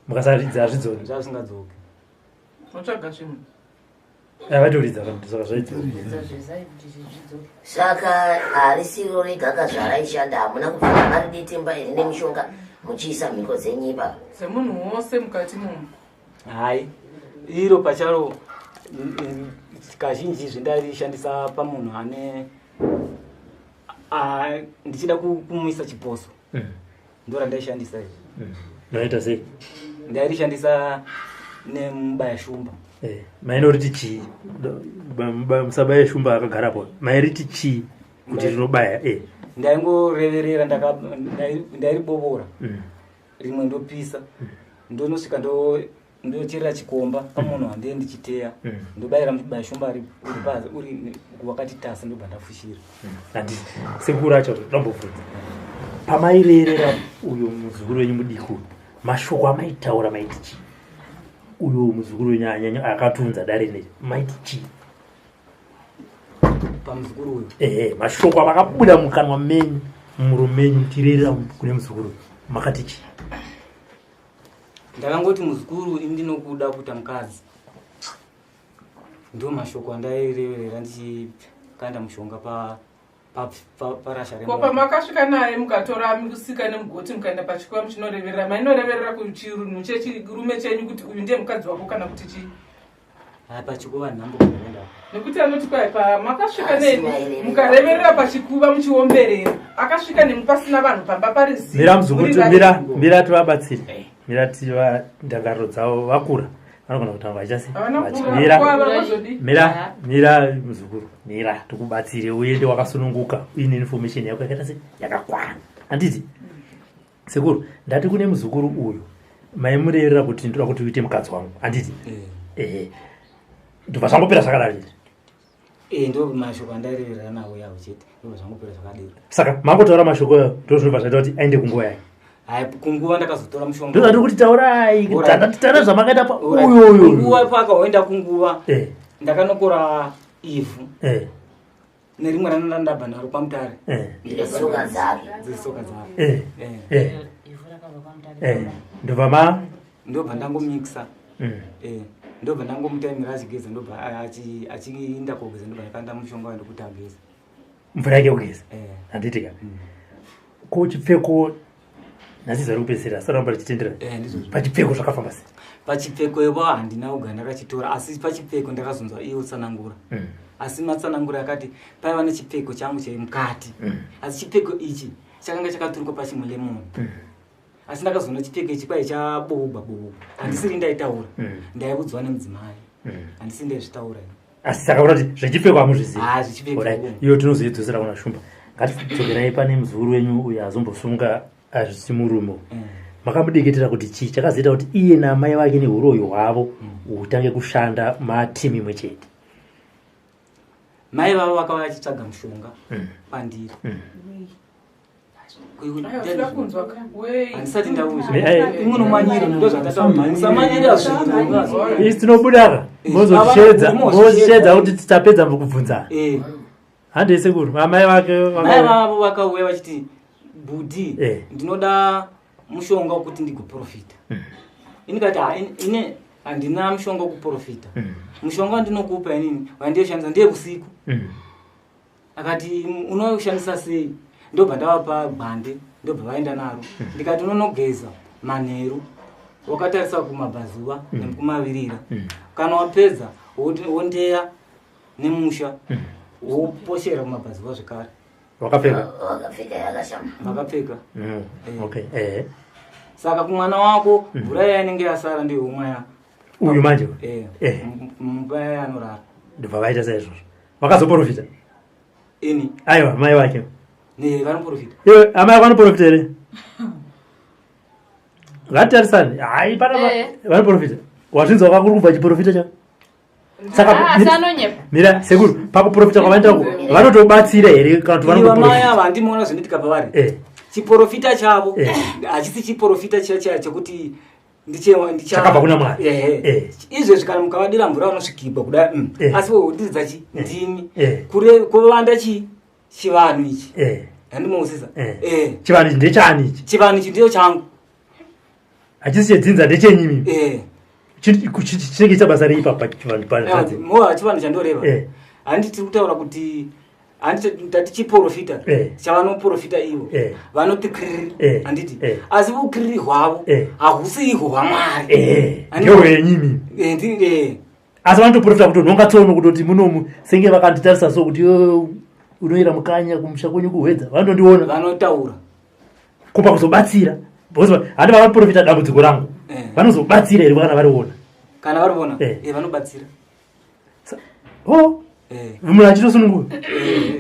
mukasaridza hazvidzoki zvazvingadzoki otsvaga zvinhu vatoridza saka zvaidzoka saka harisiro regaka zvaraishanda hamuna kupfana mari detemba iri nemishonga muchiisa mhiko dzenyipa semunhu wose mukati mumu hai iro pacharo kazhinji zvendarishandisa pamunhu ane ndichida kumuisa chiposo ndo randaishandisa noita sei ndairishandisa nemubaya shumba mainoriti chii musabaya shumba akagarapo mairiti chii kuti rinobaya ndaingoreverera ndairibovora rimwe ndopisa ndonosvika ndocherera chikomba pamunhu handee ndichiteya ndobayira mubaya shumba uri wakati tasa ndobva ndafushira handisi sekuru acho ndambobvunza pamairerera uyo muzukuru wenyu mudiki mashoko amaitaura maiti chii uyo muzukuru wenyu anyanya akatunza dare nei maiti chii pamuzukuru uyo mashoko amakabuda mukanwa menyu mumuro menyu mutirerera kune muzukuru makati chii ndakangoti muzukuru indinokuda kuita mukadzi ndo mashoko andaireverera ndichikanda mushonga parasha kopa makasvika naye mukatora musika nemugoti mukaenda pachikwa muchinoreverera mainoreverera kuchirunhu chechirume chenyu kuti uyu ndiye mukadzi wako kana kuti chii pachikuva nhambokaaenda nekuti anoti kwai pamakasvika neni mukareverera pachikuva muchiomberera akasvika nemu pasina vanhu pamba pariziva mira tivabatsiri mira tiva ndangariro dzavo vakura vanogona kutanga vachasi Mira. mira muzukuru mira tikubatsire uende wakasununguka uine information yako yakaita se yakakwana handiti sekuru ndati kune muzukuru uyu maimurerera kuti ndoda kuti uite mukadzi wangu handiti ndobva zvangopera zvakadaro ndo mashoko andairerera nawo yawo chete ndobva zvangopera zvakadaro saka mangotaura mashoko ayo ndozvinobva zvaita kuti aende kunguva yayo hai kunguva ndakazotora mushonga ndozvati kuti taurai tana zvamakaita kunguva pakaoenda kunguva ndakanokora ivhu nerimwe ranandabva naro pamutare Ndesoka dzake. dzesoka dzake ndobva ndangomikisa ndobva ndangomutaimira achigeza ndobva achiinda kogeza ndobva ndakanda mushonga waende kuti ageza mvura yake kugeza handitika ko chipfeko nhasi kupedzisira saramba richitendera pachipfeko zvakafamba sei pachipfeko ivo handina kuga ndakachitora asi pachipfeko ndakazonzwa iyo tsanangura asi matsanangura yakati paiva nechipfeko changu chemukati asi chipfeko ichi chakanga chakaturikwa pachimulemoni asi ndakazoona chipfeko ichi kwai chaboba handisiri ndaitaura ndaiudzwa nemudzimai handisiri ndaizvitaura asi saka kuti zvechipfeko hamuzvizivi zvichipfeko iyo tinozoidzosera kuna shumba ngatidzokerai pane muzukuru wenyu uyo azombosunga azvisimurumo makamudeketera kuti chii chakazoita kuti iye namai vake neuroyi hwavo hutange kushanda matimu imwe chete mai vavo vakava vachitsvaga mushonga pandiri handisati ndauimwe ndozvatatamusamanyira isi tinobudaka mozotishedza kuti titapedza mukubvunzana handei sekuru amai mai vavo vakauya vachiti budi ndinoda mushonga wekuti ndigoprofita inikati ine handina mushonga wekuprofita mushonga wandinokupa inini wandiyoshandisa ndeye usiku akati unoshandisa sei ndobva ndavapa gwande ndobva vaenda naro ndikati unonogeza manheru wakatarisa kumabhazuva nekumavirira kana wapedza wondeya nemusha woposhera kumabhazuva zvekare wakapfeka vakapfeka saka kumwana wako mvura yainenge yasara ndiyo umaya uyu manje mumba yanorara ndobva vaita saizvozvo vakazoprofita ini aiwa mai vake vanoprofita iwe amai ako vanoprofita here ngatarisani hai pana vanoprofita wazvinzwa kwakuri kubva chiprofita chako saka mira sekuru pakuprofita kwavaendako vanotobatsira here mai ava handimoona zvinoitika pavari chiprofita chavo hachisi chiprofita chekuti chakabva kuna mwari izvezvi kana mukavadira mvura vanosvikibva kuda asi wodiridza chi ndimi kuvanda chivanhu ichi handimousisa chivanhu ichi ndechani ichi chivanhu ichi ndiyo changu hachisi chedzinza ndechenyimi chinenge chabasa rei pachivanhu chivanhu chandoreva handi tiri kutaura kuti handitati chiprofita chavanoprofita ivo vanoti kiriri handiti asi ukiriri hwavo hahusi ihwo hwamwari ndohwenyimi asi vanotoprofita kuti unongatsoona kutoti munomu senge vakanditarisa so kuti unoira mukanya kumusha kwenyu kuhwedza vanondondiona vanotaura kupa kuzobatsira handi vavaprofita dambudziko rangu vanozobatsira here kana variona kana variona vanobatsira munhu achitosununguka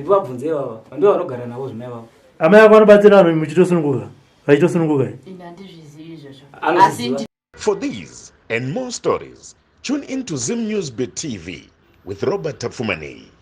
vabvunze vava ndo vanogara navo zvimai vavo amai ako vanobatsira vanhu muchitosununguka vachitosununguka For these and more stories, tune into Zim News Bit TV with Robert Tapfumani.